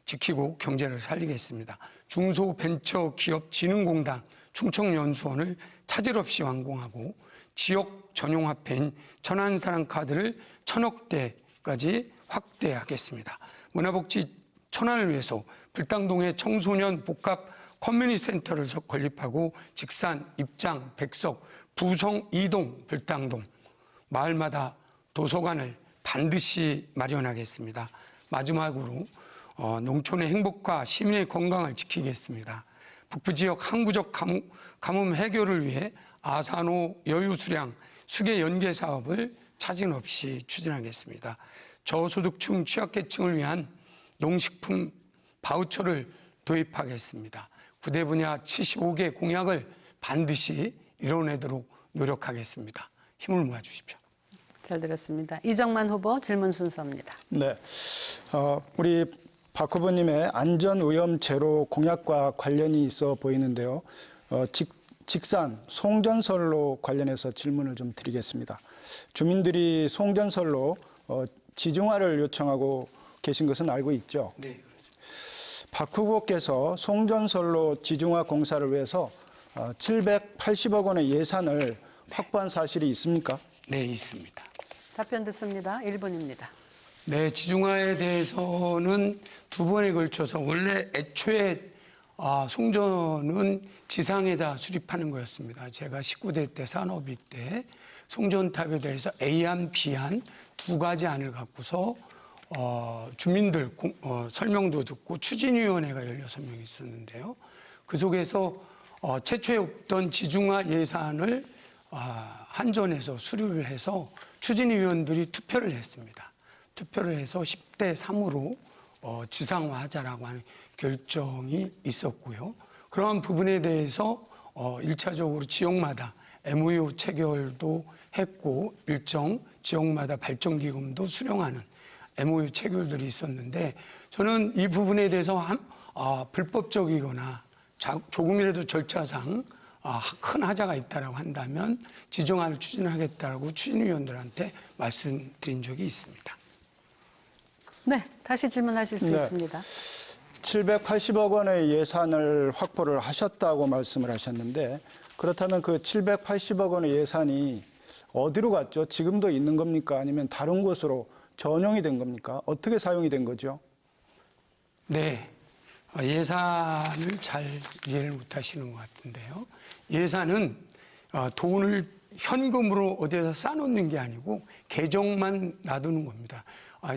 지키고 경제를 살리겠습니다. 중소벤처기업진흥공단 충청연수원을 차질 없이 완공하고 지역 전용화폐인 천안사랑카드를 1,000억 대까지 확대하겠습니다. 문화복지 천안을 위해서 불당동에 청소년 복합 커뮤니티 센터를 건립하고 직산, 입장, 백석, 부성 2동, 불당동 마을마다 도서관을 반드시 마련하겠습니다. 마지막으로 농촌의 행복과 시민의 건강을 지키겠습니다. 북부지역 항구적 가뭄 해결을 위해 아산호 여유수량 수계 연계 사업을 차질 없이 추진하겠습니다. 저소득층 취약계층을 위한 농식품 바우처를 도입하겠습니다. 9대 분야 75개 공약을 반드시 이뤄내도록 노력하겠습니다. 힘을 모아주십시오. 잘 들었습니다. 이정만 후보 질문 순서입니다. 네, 우리 박 후보님의 안전오염 제로 공약과 관련이 있어 보이는데요. 직산 송전설로 관련해서 질문을 좀 드리겠습니다. 주민들이 송전설로 지중화를 요청하고 계신 것은 알고 있죠? 네. 박 후보께서 송전설로 지중화 공사를 위해서 780억 원의 예산을 확보한 사실이 있습니까? 네, 있습니다. 답변 듣습니다. 1분입니다. 네, 지중화에 대해서는 2번에 걸쳐서 원래 애초에 송전은 지상에다 수립하는 거였습니다. 제가 19대 때 산업위 때 송전탑에 대해서 A안, B안 2가지 안을 갖고서 주민들 설명도 듣고 추진위원회가 16명이 있었는데요. 그 속에서 최초에 없던 지중화 예산을 한전에서 수립을 해서 추진위원들이 투표를 했습니다. 투표를 해서 10대 3으로 지상화하자라고 하는 결정이 있었고요. 그러한 부분에 대해서 1차적으로 지역마다 MOU 체결도 했고 일정 지역마다 발전기금도 수령하는 MOU 체결들이 있었는데 저는 이 부분에 대해서 불법적이거나 조금이라도 절차상 큰 하자가 있다라고 한다면 지정화를 추진하겠다라고 추진위원들한테 말씀드린 적이 있습니다. 네, 다시 질문하실 수 네. 있습니다. 780억 원의 예산을 확보를 하셨다고 말씀을 하셨는데 그렇다면 그 780억 원의 예산이 어디로 갔죠? 지금도 있는 겁니까? 아니면 다른 곳으로 전용이 된 겁니까? 어떻게 사용이 된 거죠? 네, 예산을 잘 이해를 못하시는 것 같은데요. 예산은 돈을 현금으로 어디에서 싸놓는 게 아니고 계정만 놔두는 겁니다.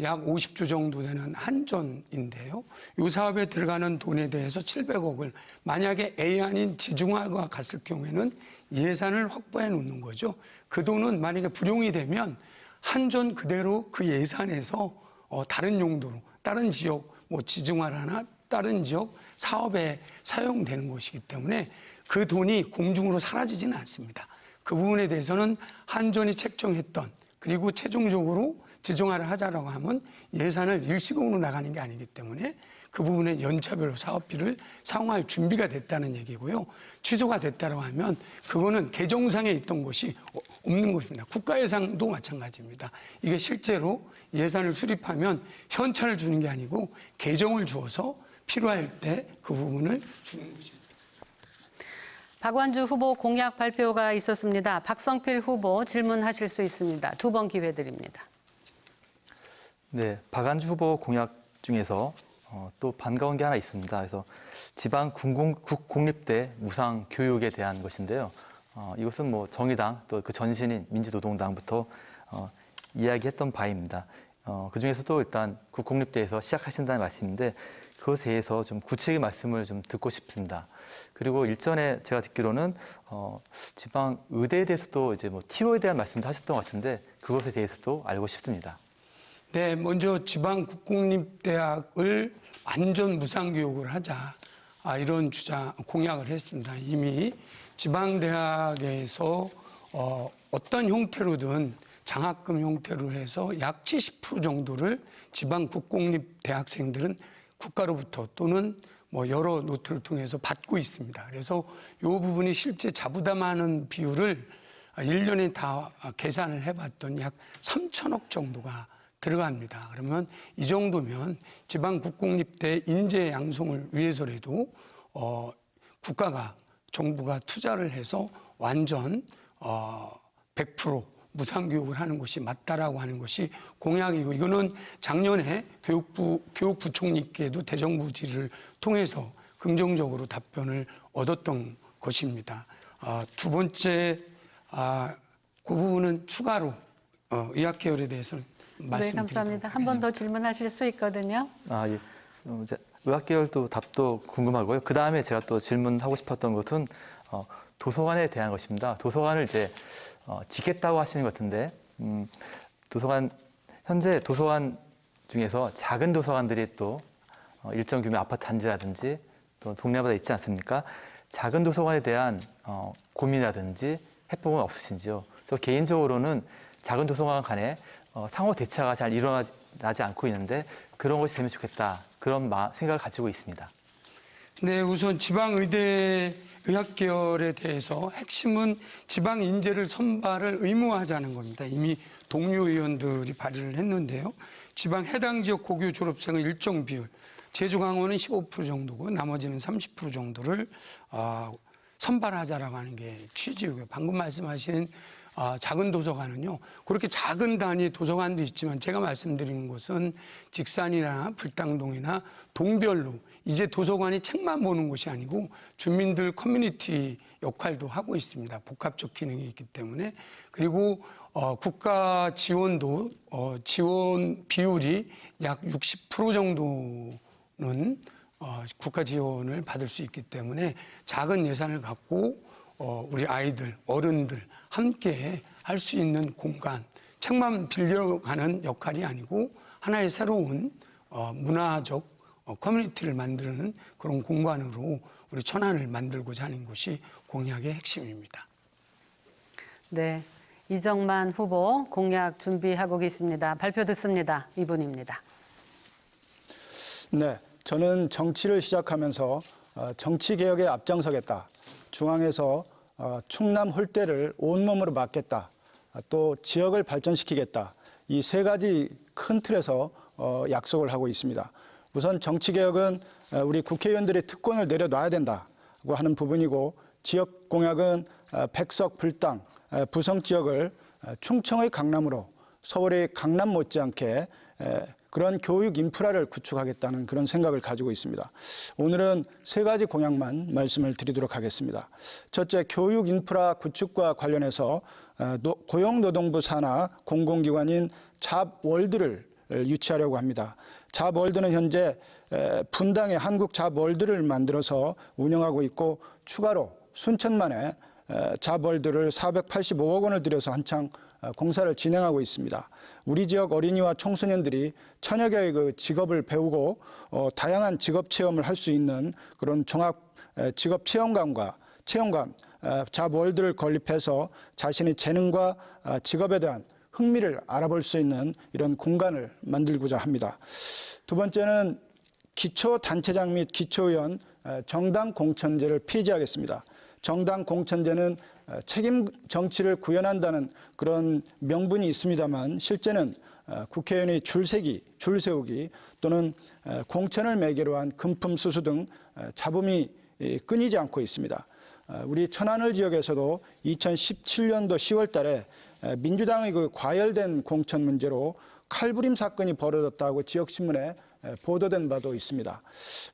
약 50조 정도 되는 한전인데요. 이 사업에 들어가는 돈에 대해서 700억을 만약에 A안인 지중화가 갔을 경우에는 예산을 확보해 놓는 거죠. 그 돈은 만약에 불용이 되면 한전 그대로 그 예산에서 다른 용도로 다른 지역 뭐 지중화나 다른 지역 사업에 사용되는 것이기 때문에 그 돈이 공중으로 사라지지는 않습니다. 그 부분에 대해서는 한전이 책정했던 그리고 최종적으로 지중화를 하자라고 하면 예산을 일시금으로 나가는 게 아니기 때문에 그 부분에 연차별로 사업비를 사용할 준비가 됐다는 얘기고요. 취소가 됐다고 하면 그거는 개정상에 있던 것이 없는 것입니다. 국가 예산도 마찬가지입니다. 이게 실제로 예산을 수립하면 현찰을 주는 게 아니고 개정을 주어서 필요할 때 그 부분을 주는 것입니다. 박완주 후보 공약 발표가 있었습니다. 박성필 후보 질문하실 수 있습니다. 2번 기회 드립니다. 네, 박완주 후보 공약 중에서 또 반가운 게 하나 있습니다. 그래서 지방 국공립대 무상 교육에 대한 것인데요. 이것은 뭐 정의당 또 그 전신인 민주노동당부터 이야기했던 바입니다. 그 중에서도 일단 국공립대에서 시작하신다는 말씀인데 그것에 대해서 좀 구체적인 말씀을 좀 듣고 싶습니다. 그리고 일전에 제가 듣기로는 지방 의대에 대해서도 이제 뭐 TO에 대한 말씀도 하셨던 것 같은데 그것에 대해서도 알고 싶습니다. 네, 먼저 지방 국공립대학을 완전 무상교육을 하자 이런 주장 공약을 했습니다. 이미 지방대학에서 어떤 형태로든 장학금 형태로 해서 약 70% 정도를 지방 국공립대학생들은 국가로부터 또는 뭐 여러 노트를 통해서 받고 있습니다. 그래서 이 부분이 실제 자부담하는 비율을 1년에 다 계산을 해봤더니 약 3천억 정도가 들어갑니다. 그러면 이 정도면 지방 국공립대 인재 양성을 위해서라도 국가가 정부가 투자를 해서 완전 100% 무상교육을 하는 것이 맞다라고 하는 것이 공약이고 이거는 작년에 교육부총리께도 대정부 질의를 통해서 긍정적으로 답변을 얻었던 것입니다. 두 번째 그 부분은 추가로 의학계열에 대해서는 네, 감사합니다. 한 번 더 질문하실 수 있거든요. 예. 이제 의학계열도 답도 궁금하고요. 그 다음에 제가 또 질문하고 싶었던 것은 도서관에 대한 것입니다. 도서관을 이제 짓겠다고 하시는 것 같은데 현재 도서관 중에서 작은 도서관들이 또 일정 규모 아파트 단지라든지 또 동네마다 있지 않습니까? 작은 도서관에 대한 고민이라든지 해법은 없으신지요? 저 개인적으로는 작은 도서관 간에 상호 대체가 잘 일어나지 않고 있는데 그런 것이 되면 좋겠다. 그런 생각을 가지고 있습니다. 네, 우선 지방의대 의학계열에 대해서 핵심은 지방 인재를 선발을 의무화하자는 겁니다. 이미 동료 의원들이 발의를 했는데요. 지방 해당 지역 고교 졸업생의 일정 비율, 제주 강원은 15% 정도고 나머지는 30% 정도를 선발하자라고 하는 게 취지고요. 방금 말씀하신 작은 도서관은요. 그렇게 작은 단위 도서관도 있지만 제가 말씀드리는 것은 직산이나 불당동이나 동별로 이제 도서관이 책만 보는 곳이 아니고 주민들 커뮤니티 역할도 하고 있습니다. 복합적 기능이 있기 때문에. 그리고 국가 지원도 지원 비율이 약 60% 정도는 국가 지원을 받을 수 있기 때문에 작은 예산을 갖고 우리 아이들, 어른들 함께 할 수 있는 공간, 책만 빌려가는 역할이 아니고 하나의 새로운 문화적 커뮤니티를 만드는 그런 공간으로 우리 천안을 만들고자 하는 것이 공약의 핵심입니다. 네, 이정만 후보 공약 준비하고 계십니다. 발표 듣습니다. 이분입니다. 네, 저는 정치를 시작하면서 정치개혁에 앞장서겠다. 중앙에서 충남 홀대를 온몸으로 막겠다. 또 지역을 발전시키겠다. 이 세 가지 큰 틀에서 약속을 하고 있습니다. 우선 정치개혁은 우리 국회의원들의 특권을 내려놔야 된다고 하는 부분이고 지역 공약은 백석 불당 부성 지역을 충청의 강남으로 서울의 강남 못지않게 그런 교육 인프라를 구축하겠다는 그런 생각을 가지고 있습니다. 오늘은 세 가지 공약만 말씀을 드리도록 하겠습니다. 첫째, 교육 인프라 구축과 관련해서 고용노동부 산하 공공기관인 잡월드를 유치하려고 합니다. 잡월드는 현재 분당에 한국 잡월드를 만들어서 운영하고 있고 추가로 순천만에 잡월드를 485억 원을 들여서 한창 공사를 진행하고 있습니다. 우리 지역 어린이와 청소년들이 천여 개의 그 직업을 배우고 다양한 직업 체험을 할 수 있는 그런 종합 직업 체험관 잡월드를 건립해서 자신의 재능과 직업에 대한 흥미를 알아볼 수 있는 이런 공간을 만들고자 합니다. 두 번째는 기초단체장 및 기초의원 정당 공천제를 폐지하겠습니다. 정당 공천제는 책임 정치를 구현한다는 그런 명분이 있습니다만 실제는 국회의원의 줄 세우기 또는 공천을 매개로 한 금품 수수 등 잡음이 끊이지 않고 있습니다. 우리 천안을 지역에서도 2017년도 10월 달에 민주당의 그 과열된 공천 문제로 칼부림 사건이 벌어졌다고 지역신문에 보도된 바도 있습니다.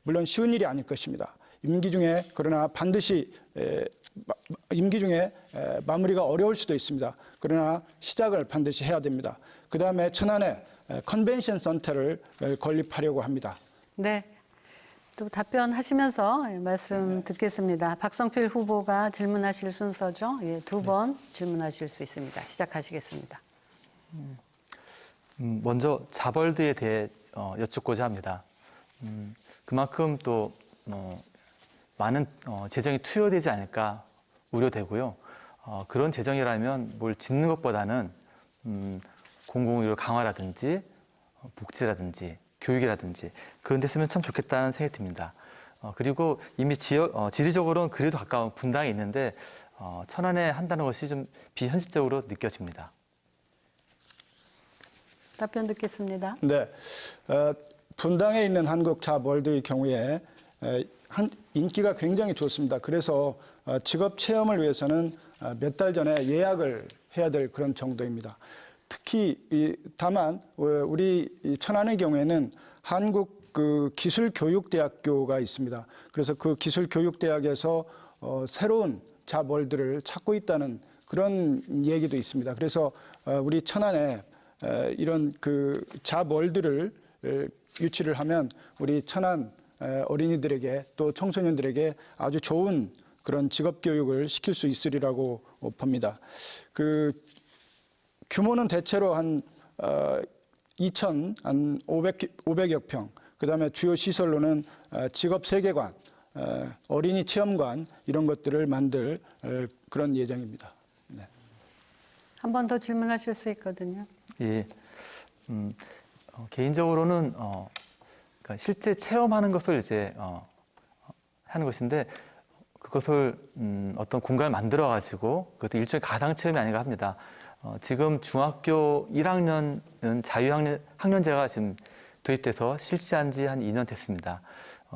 물론 쉬운 일이 아닐 것입니다. 임기 중에 그러나 반드시 임기 중에 마무리가 어려울 수도 있습니다. 그러나 시작을 반드시 해야 됩니다. 그다음에 천안에 컨벤션 센터를 건립하려고 합니다. 네. 또 답변하시면서 말씀 듣겠습니다. 박성필 후보가 질문하실 순서죠. 예, 두 번 질문하실 수 있습니다. 시작하시겠습니다. 먼저 자벌드에 대해 여쭙고자 합니다. 그만큼 또 많은 재정이 투여되지 않을까 우려되고요. 그런 재정이라면 뭘 짓는 것보다는 공공의료 강화라든지 복지라든지 교육이라든지 그런 데 쓰면 참 좋겠다는 생각이 듭니다. 그리고 이미 지리적으로는 그래도 가까운 분당에 있는데 천안에 한다는 것이 좀 비현실적으로 느껴집니다. 답변 듣겠습니다. 네, 분당에 있는 한국자월드의 경우에 인기가 굉장히 좋습니다. 그래서 직업 체험을 위해서는 몇 달 전에 예약을 해야 될 그런 정도입니다. 특히 다만 우리 천안의 경우에는 한국 기술교육대학교가 있습니다. 그래서 그 기술교육대학에서 새로운 자월드를 찾고 있다는 그런 얘기도 있습니다. 그래서 우리 천안에 이런 그 자월드를 유치를 하면 우리 천안 어린이들에게 또 청소년들에게 아주 좋은 그런 직업 교육을 시킬 수 있으리라고 봅니다. 그 규모는 대체로 한 2,500여 평, 그다음에 주요 시설로는 직업 세계관, 어린이 체험관 이런 것들을 만들 그런 예정입니다. 네. 한 번 더 질문하실 수 있거든요. 예, 개인적으로는 그러니까 실제 체험하는 것을 이제 하는 것인데 그것을 어떤 공간을 만들어 가지고 그것도 일종의 가상 체험이 아닌가 합니다. 지금 중학교 1학년은 자유학년제가 지금 도입돼서 실시한 지 한 2년 됐습니다.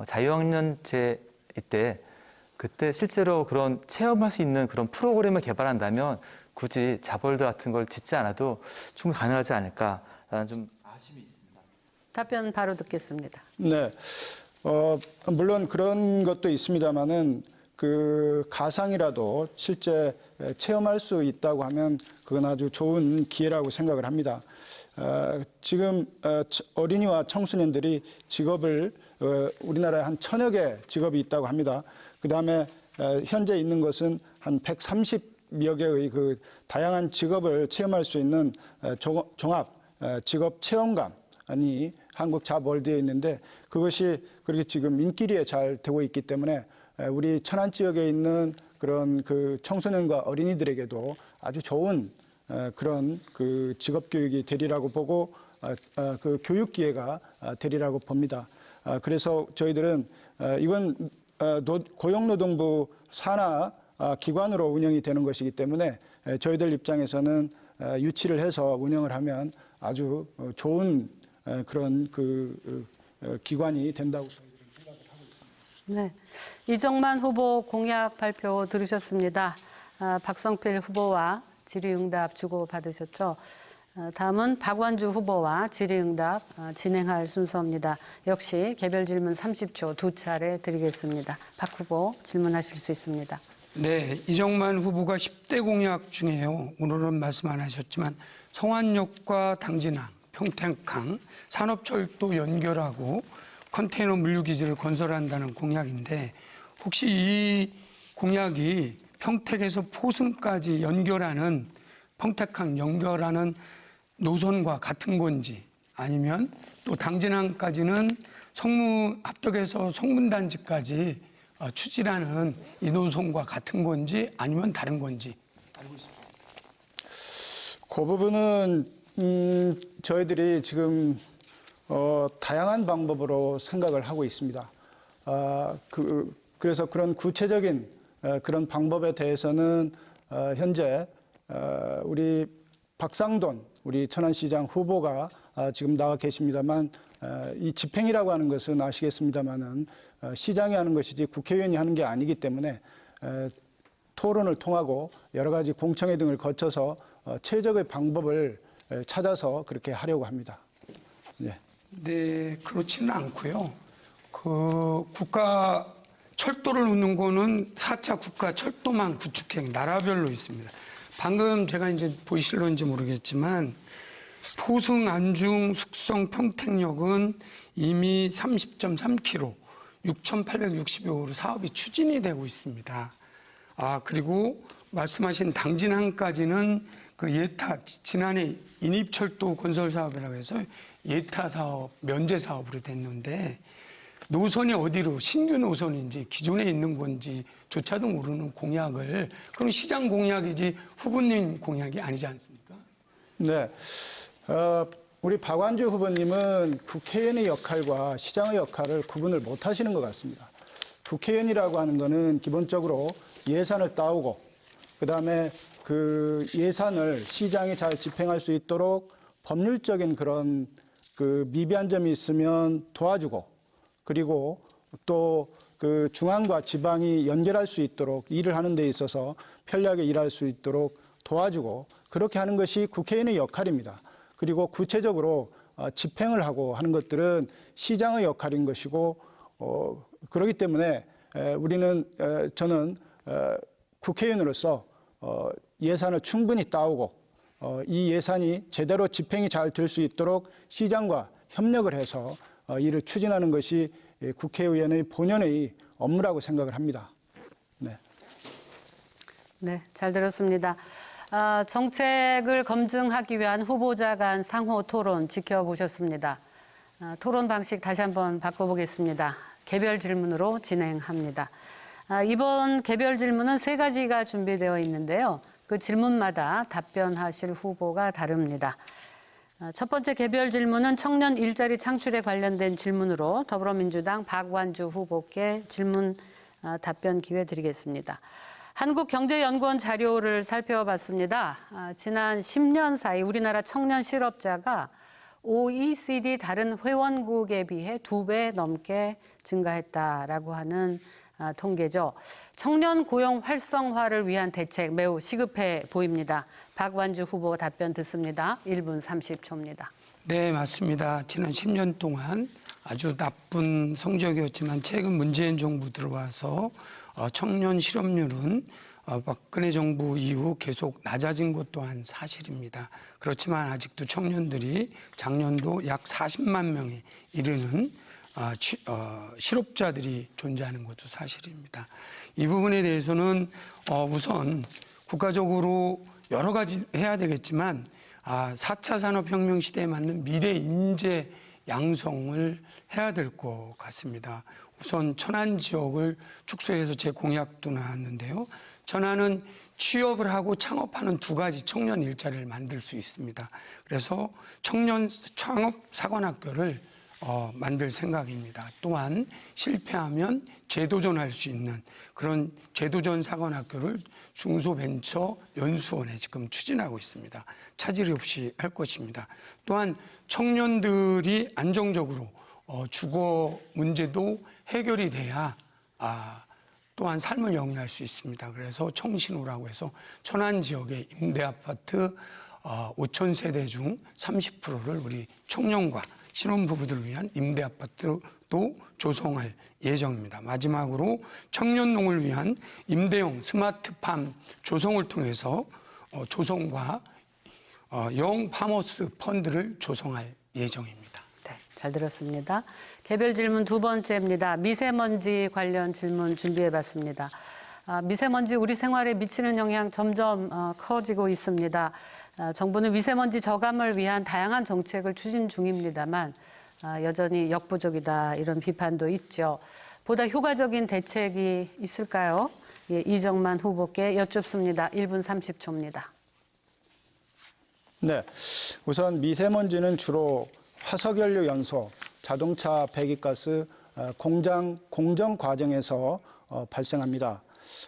자유학년제 그때 실제로 그런 체험할 수 있는 그런 프로그램을 개발한다면 굳이 자벌드 같은 걸 짓지 않아도 충분히 가능하지 않을까라는 좀 아쉬움이 있습니다. 답변 바로 듣겠습니다. 네, 물론 그런 것도 있습니다만은 그 가상이라도 실제 체험할 수 있다고 하면 그건 아주 좋은 기회라고 생각을 합니다. 지금 어린이와 청소년들이 직업을 우리나라에 한 1,000여 개 직업이 있다고 합니다. 그다음에 현재 있는 것은 한 130여 개의 그 다양한 직업을 체험할 수 있는 종합 직업 체험관이 한국 자월드에 있는데 그것이 그렇게 지금 인기리에 잘 되고 있기 때문에 우리 천안 지역에 있는 그런 그 청소년과 어린이들에게도 아주 좋은 그런 그 직업 교육이 되리라고 보고 그 교육 기회가 되리라고 봅니다. 그래서 저희들은 이건 고용노동부 산하 기관으로 운영이 되는 것이기 때문에 저희들 입장에서는 유치를 해서 운영을 하면 아주 좋은 그런 그 기관이 된다고 저희들은 생각을 하고 있습니다. 네, 이정만 후보 공약 발표 들으셨습니다. 박성필 후보와 질의응답 주고받으셨죠. 다음은 박완주 후보와 질의응답 진행할 순서입니다. 역시 개별 질문 30초 두 차례 드리겠습니다. 박 후보 질문하실 수 있습니다. 네, 이정만 후보가 10대 공약 중에요. 오늘은 말씀 안 하셨지만 성안역과 당진항, 평택항, 산업철도 연결하고 컨테이너 물류기지를 건설한다는 공약인데 혹시 이 공약이 평택에서 포승까지 연결하는 평택항 연결하는 노선과 같은 건지 아니면 또 당진항까지는 합격해서 성문단지까지 추진하는 이 노선과 같은 건지 아니면 다른 건지 알고 있습니다. 그 부분은 저희들이 지금 다양한 방법으로 생각을 하고 있습니다. 그래서 그런 구체적인 그런 방법에 대해서는 현재 우리 박상돈 우리 천안시장 후보가 지금 나와 계십니다만 이 집행이라고 하는 것은 아시겠습니다마는 시장이 하는 것이지 국회의원이 하는 게 아니기 때문에 토론을 통하고 여러 가지 공청회 등을 거쳐서 최적의 방법을 찾아서 그렇게 하려고 합니다. 예. 네, 그렇지는 않고요. 국가 철도를 놓는 거는 4차 국가 철도망 구축행 나라별로 있습니다. 방금 제가 이제 보이실런지 모르겠지만 포승, 안중, 숙성, 평택역은 이미 30.3km, 6,860여호로 사업이 추진이 되고 있습니다. 그리고 말씀하신 당진항까지는 그 예타, 지난해 인입철도 건설 사업이라고 해서 예타 사업, 면제 사업으로 됐는데 노선이 어디로 신규 노선인지 기존에 있는 건지조차도 모르는 공약을 그럼 시장 공약이지 후보님 공약이 아니지 않습니까? 네. 우리 박완주 후보님은 국회의원의 역할과 시장의 역할을 구분을 못 하시는 것 같습니다. 국회의원이라고 하는 것은 기본적으로 예산을 따오고 그다음에 그 예산을 시장이 잘 집행할 수 있도록 법률적인 그런 그 미비한 점이 있으면 도와주고 그리고 또 그 중앙과 지방이 연결할 수 있도록 일을 하는 데 있어서 편리하게 일할 수 있도록 도와주고 그렇게 하는 것이 국회의원의 역할입니다. 그리고 구체적으로 집행을 하고 하는 것들은 시장의 역할인 것이고 그렇기 때문에 저는 국회의원으로서 예산을 충분히 따오고 이 예산이 제대로 집행이 잘 될 수 있도록 시장과 협력을 해서 이를 추진하는 것이 국회의원의 본연의 업무라고 생각을 합니다. 네. 네, 잘 들었습니다. 정책을 검증하기 위한 후보자 간 상호 토론 지켜보셨습니다. 토론 방식 다시 한번 바꿔보겠습니다. 개별 질문으로 진행합니다. 이번 개별 질문은 3가지가 준비되어 있는데요. 그 질문마다 답변하실 후보가 다릅니다. 첫 번째 개별 질문은 청년 일자리 창출에 관련된 질문으로 더불어민주당 박완주 후보께 질문 답변 기회 드리겠습니다. 한국경제연구원 자료를 살펴봤습니다. 지난 10년 사이 우리나라 청년 실업자가 OECD 다른 회원국에 비해 2배 넘게 증가했다라고 하는 통계죠. 청년 고용 활성화를 위한 대책 매우 시급해 보입니다. 박완주 후보 답변 듣습니다. 1분 30초입니다. 네, 맞습니다. 지난 10년 동안 아주 나쁜 성적이었지만 최근 문재인 정부 들어와서 청년 실업률은 박근혜 정부 이후 계속 낮아진 것 또한 사실입니다. 그렇지만 아직도 청년들이 작년도 약 40만 명에 이르는 실업자들이 존재하는 것도 사실입니다. 이 부분에 대해서는 우선 국가적으로 여러 가지 해야 되겠지만 4차 산업혁명 시대에 맞는 미래 인재 양성을 해야 될 것 같습니다. 우선 천안 지역을 축소해서 제 공약도 나왔는데요. 천안은 취업을 하고 창업하는 2가지 청년 일자리를 만들 수 있습니다. 그래서 청년 창업 사관학교를 만들 생각입니다. 또한 실패하면 재도전할 수 있는 그런 재도전 사관학교를 중소벤처연수원에 지금 추진하고 있습니다. 차질 없이 할 것입니다. 또한 청년들이 안정적으로 주거 문제도 해결이 돼야 또한 삶을 영위할 수 있습니다. 그래서 청신호라고 해서 천안 지역의 임대아파트 5천 세대 중 30%를 우리 청년과 신혼부부들을 위한 임대아파트도 조성할 예정입니다. 마지막으로 청년농을 위한 임대형 스마트팜 조성을 통해서 조성과 영 파머스 펀드를 조성할 예정입니다. 네, 잘 들었습니다. 개별 질문 2번째입니다. 미세먼지 관련 질문 준비해봤습니다. 미세먼지 우리 생활에 미치는 영향 점점 커지고 있습니다. 정부는 미세먼지 저감을 위한 다양한 정책을 추진 중입니다만 여전히 역부족이다 이런 비판도 있죠. 보다 효과적인 대책이 있을까요? 예, 이정만 후보께 여쭙습니다. 1분 30초입니다. 네, 우선 미세먼지는 주로 화석연료 연소, 자동차 배기가스, 공장 공정 과정에서 발생합니다.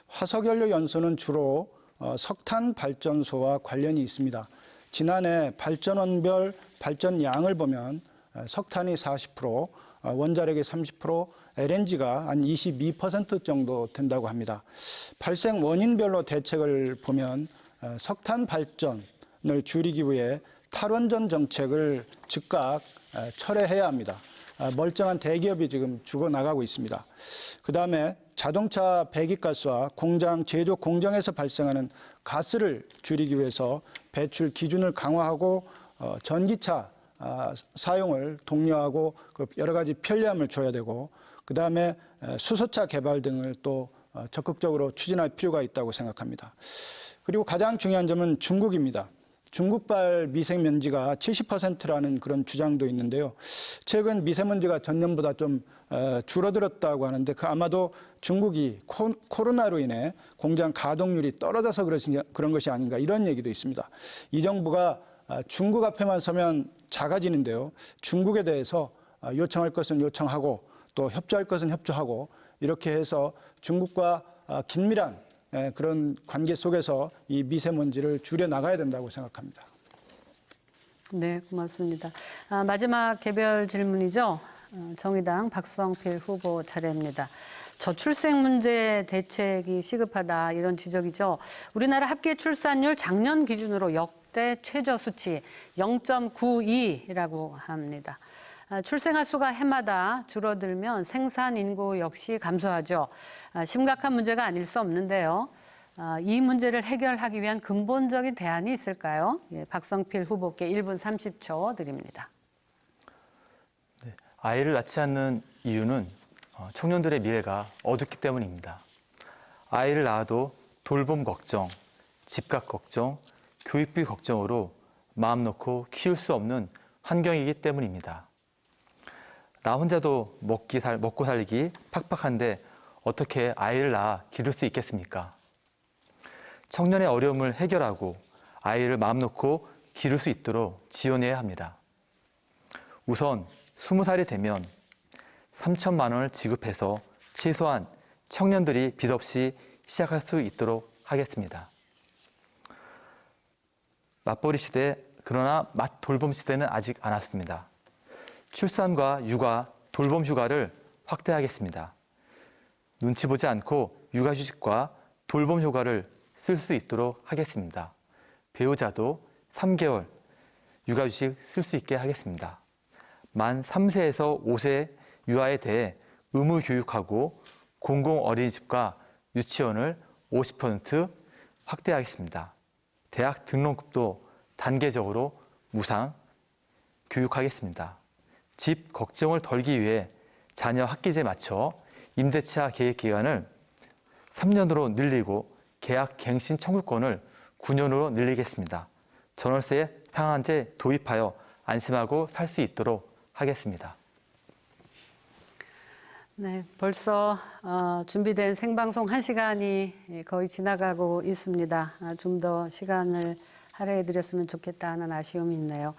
화석연료 연소는 주로 석탄 발전소와 관련이 있습니다. 지난해 발전원별 발전량을 보면 석탄이 40%, 원자력이 30%, LNG가 한 22% 정도 된다고 합니다. 발생 원인별로 대책을 보면 석탄 발전을 줄이기 위해 탈원전 정책을 즉각 철회해야 합니다. 멀쩡한 대기업이 지금 죽어나가고 있습니다. 그다음에 자동차 배기가스와 공장 제조 공정에서 발생하는 가스를 줄이기 위해서 배출 기준을 강화하고 전기차 사용을 독려하고 여러 가지 편리함을 줘야 되고 그다음에 수소차 개발 등을 또 적극적으로 추진할 필요가 있다고 생각합니다. 그리고 가장 중요한 점은 중국입니다. 중국발 미세먼지가 70%라는 그런 주장도 있는데요. 최근 미세먼지가 전년보다 좀 줄어들었다고 하는데 아마도 중국이 코로나로 인해 공장 가동률이 떨어져서 그런 것이 아닌가 이런 얘기도 있습니다. 이 정부가 중국 앞에만 서면 작아지는데요. 중국에 대해서 요청할 것은 요청하고 또 협조할 것은 협조하고 이렇게 해서 중국과 긴밀한 그런 관계 속에서 이 미세먼지를 줄여나가야 된다고 생각합니다. 네, 고맙습니다. 마지막 개별 질문이죠. 정의당 박성필 후보 차례입니다. 저출생 문제 대책이 시급하다 이런 지적이죠. 우리나라 합계 출산율 작년 기준으로 역대 최저 수치 0.92라고 합니다. 출생아 수가 해마다 줄어들면 생산 인구 역시 감소하죠. 심각한 문제가 아닐 수 없는데요. 이 문제를 해결하기 위한 근본적인 대안이 있을까요? 예, 박성필 후보께 1분 30초 드립니다. 네, 아이를 낳지 않는 이유는 청년들의 미래가 어둡기 때문입니다. 아이를 낳아도 돌봄 걱정, 집값 걱정, 교육비 걱정으로 마음 놓고 키울 수 없는 환경이기 때문입니다. 나 혼자도 먹고 살기 팍팍한데 어떻게 아이를 낳아 기를 수 있겠습니까? 청년의 어려움을 해결하고 아이를 마음 놓고 기를 수 있도록 지원해야 합니다. 우선 20살이 되면 3천만 원을 지급해서 최소한 청년들이 빚 없이 시작할 수 있도록 하겠습니다. 맞벌이 시대, 그러나 맞돌봄 시대는 아직 안 왔습니다. 출산과 육아, 돌봄 휴가를 확대하겠습니다. 눈치 보지 않고 육아휴직과 돌봄 휴가를 쓸 수 있도록 하겠습니다. 배우자도 3개월 육아휴직 쓸 수 있게 하겠습니다. 만 3세에서 5세 유아에 대해 의무 교육하고 공공 어린이집과 유치원을 50% 확대하겠습니다. 대학 등록금도 단계적으로 무상 교육하겠습니다. 집 걱정을 덜기 위해 자녀 학기제에 맞춰 임대차 계획 기간을 3년으로 늘리고 계약 갱신 청구권을 9년으로 늘리겠습니다. 전월세 상한제 도입하여 안심하고 살 수 있도록 하겠습니다. 네, 벌써 준비된 생방송 1시간이 거의 지나가고 있습니다. 좀 더 시간을 할애해드렸으면 좋겠다 하는 아쉬움이 있네요.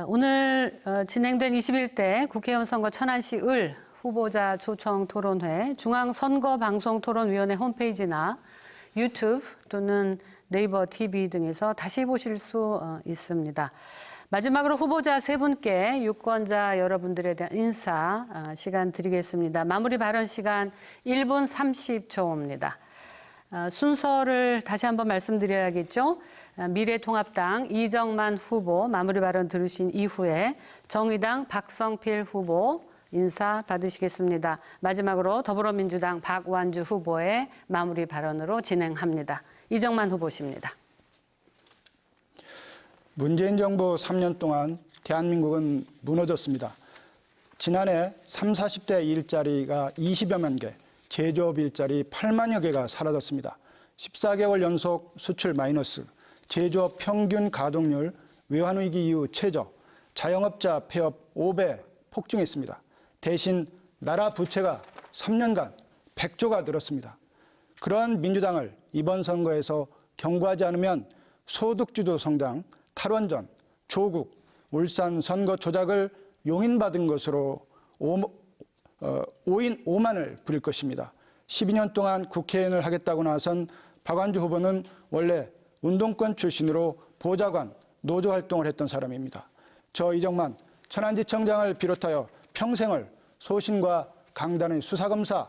오늘 진행된 21대 국회의원 선거 천안시 을 후보자 초청 토론회 중앙선거방송토론위원회 홈페이지나 유튜브 또는 네이버 TV 등에서 다시 보실 수 있습니다. 마지막으로 후보자 세 분께 유권자 여러분들에 대한 인사 시간 드리겠습니다. 마무리 발언 시간 1분 30초입니다. 순서를 다시 한번 말씀드려야겠죠. 미래통합당 이정만 후보 마무리 발언 들으신 이후에 정의당 박성필 후보 인사 받으시겠습니다. 마지막으로 더불어민주당 박완주 후보의 마무리 발언으로 진행합니다. 이정만 후보십니다. 문재인 정부 3년 동안 대한민국은 무너졌습니다. 지난해 30, 40대 일자리가 20여만 개, 제조업 일자리 8만여 개가 사라졌습니다. 14개월 연속 수출 마이너스, 제조업 평균 가동률 외환위기 이후 최저, 자영업자 폐업 5배 폭증했습니다. 대신 나라 부채가 3년간 100조가 늘었습니다. 그러한 민주당을 이번 선거에서 경고하지 않으면 소득주도 성장, 탈원전, 조국, 울산 선거 조작을 용인받은 것으로 오인 오만을 부릴 것입니다. 12년 동안 국회의원을 하겠다고 나선 박완주 후보는 원래 운동권 출신으로 보좌관, 노조 활동을 했던 사람입니다. 저 이정만 천안지청장을 비롯하여 평생을 소신과 강단의 수사검사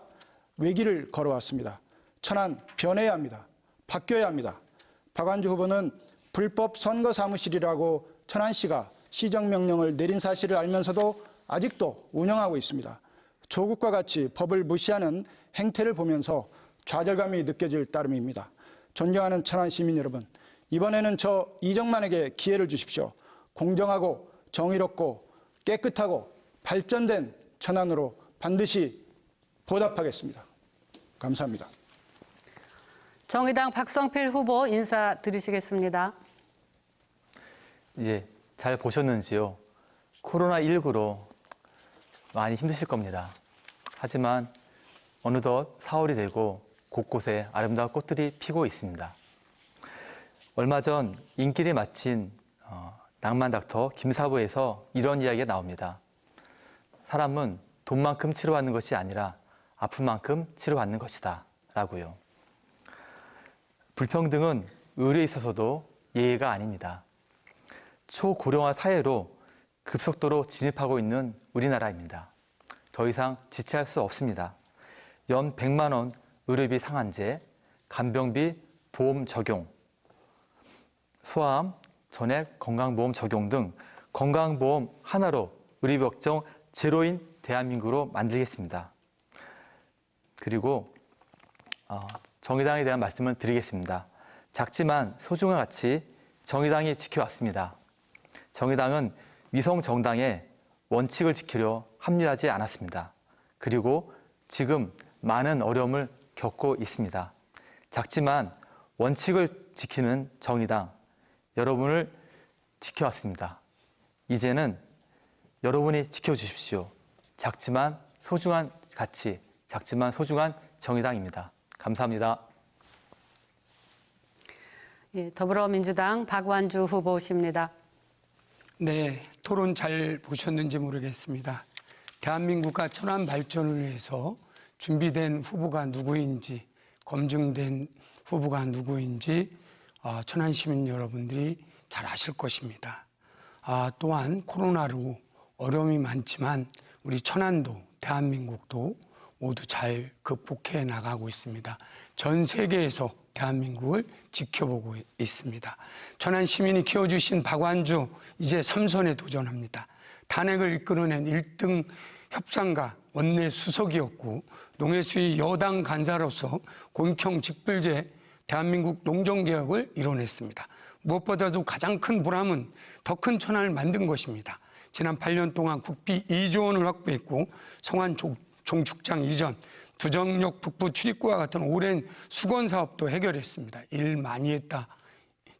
외길을 걸어왔습니다. 천안 변해야 합니다. 바뀌어야 합니다. 박완주 후보는 불법 선거사무실이라고 천안시가 시정명령을 내린 사실을 알면서도 아직도 운영하고 있습니다. 조국과 같이 법을 무시하는 행태를 보면서 좌절감이 느껴질 따름입니다. 존경하는 천안 시민 여러분, 이번에는 저 이정만에게 기회를 주십시오. 공정하고 정의롭고 깨끗하고 발전된 천안으로 반드시 보답하겠습니다. 감사합니다. 정의당 박성필 후보 인사 드리시겠습니다. 예, 잘 보셨는지요? 코로나19로 많이 힘드실 겁니다. 하지만 어느덧 4월이 되고 곳곳에 아름다운 꽃들이 피고 있습니다. 얼마 전 인기를 마친 낭만 닥터 김사부에서 이런 이야기가 나옵니다. 사람은 돈만큼 치료받는 것이 아니라 아픈 만큼 치료받는 것이다 라고요. 불평등은 의료에 있어서도 예외가 아닙니다. 초고령화 사회로 급속도로 진입하고 있는 우리나라입니다. 더 이상 지체할 수 없습니다. 연 100만 원 의료비 상한제, 간병비 보험 적용, 소아암, 전액 건강보험 적용 등 건강보험 하나로 의료비 걱정 제로인 대한민국으로 만들겠습니다. 그리고 정의당에 대한 말씀을 드리겠습니다. 작지만 소중한 가치 정의당이 지켜왔습니다. 정의당은 위성 정당의 원칙을 지키려 합류하지 않았습니다. 그리고 지금 많은 어려움을 겪고 있습니다. 작지만 원칙을 지키는 정의당, 여러분을 지켜왔습니다. 이제는 여러분이 지켜주십시오. 작지만 소중한 가치, 작지만 소중한 정의당입니다. 감사합니다. 예, 더불어민주당 박완주 후보십니다. 네, 토론 잘 보셨는지 모르겠습니다. 대한민국과 천안 발전을 위해서 준비된 후보가 누구인지, 검증된 후보가 누구인지 천안 시민 여러분들이 잘 아실 것입니다. 또한 코로나로 어려움이 많지만 우리 천안도 대한민국도 모두 잘 극복해 나가고 있습니다. 전 세계에서 대한민국을 지켜보고 있습니다. 천안 시민이 키워주신 박완주 이제 3선에 도전합니다. 탄핵을 이끌어낸 1등 협상가 원내 수석이었고 농해수위 여당 간사로서 고익형 직불제 대한민국 농정개혁을 이뤄냈습니다. 무엇보다도 가장 큰 보람은 더 큰 천안을 만든 것입니다. 지난 8년 동안 국비 2조 원을 확보했고 성안 종축장 이전, 두정역 북부 출입구와 같은 오랜 수건 사업도 해결했습니다. 일 많이 했다.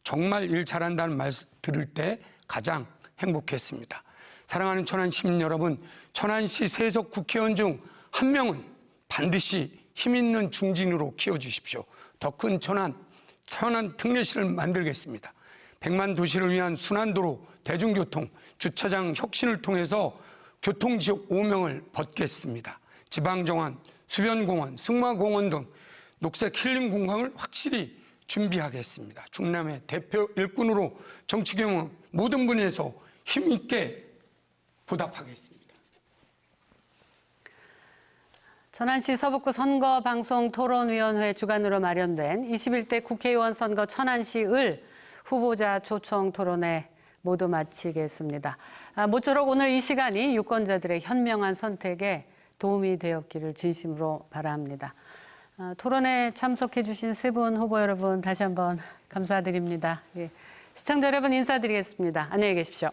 정말 일 잘한다는 말씀 들을 때 가장 행복했습니다. 사랑하는 천안 시민 여러분, 천안시 세석 국회의원 중 한 명은 반드시 힘있는 중진으로 키워주십시오. 더 큰 천안 특례시를 만들겠습니다. 100만 도시를 위한 순환도로, 대중교통, 주차장 혁신을 통해서 교통지역 5명을 벗겠습니다. 지방정원, 수변공원, 승마공원 등 녹색 힐링 공간을 확실히 준비하겠습니다. 충남의 대표 일꾼으로 정치 경험 모든 분야에서 힘있게 보답하겠습니다. 천안시 서북구 선거방송토론위원회 주관으로 마련된 21대 국회의원 선거 천안시 을 후보자 초청 토론회 모두 마치겠습니다. 모쪼록 오늘 이 시간이 유권자들의 현명한 선택에 도움이 되었기를 진심으로 바랍니다. 토론에 참석해 주신 세 분 후보 여러분 다시 한번 감사드립니다. 예, 시청자 여러분 인사드리겠습니다. 안녕히 계십시오.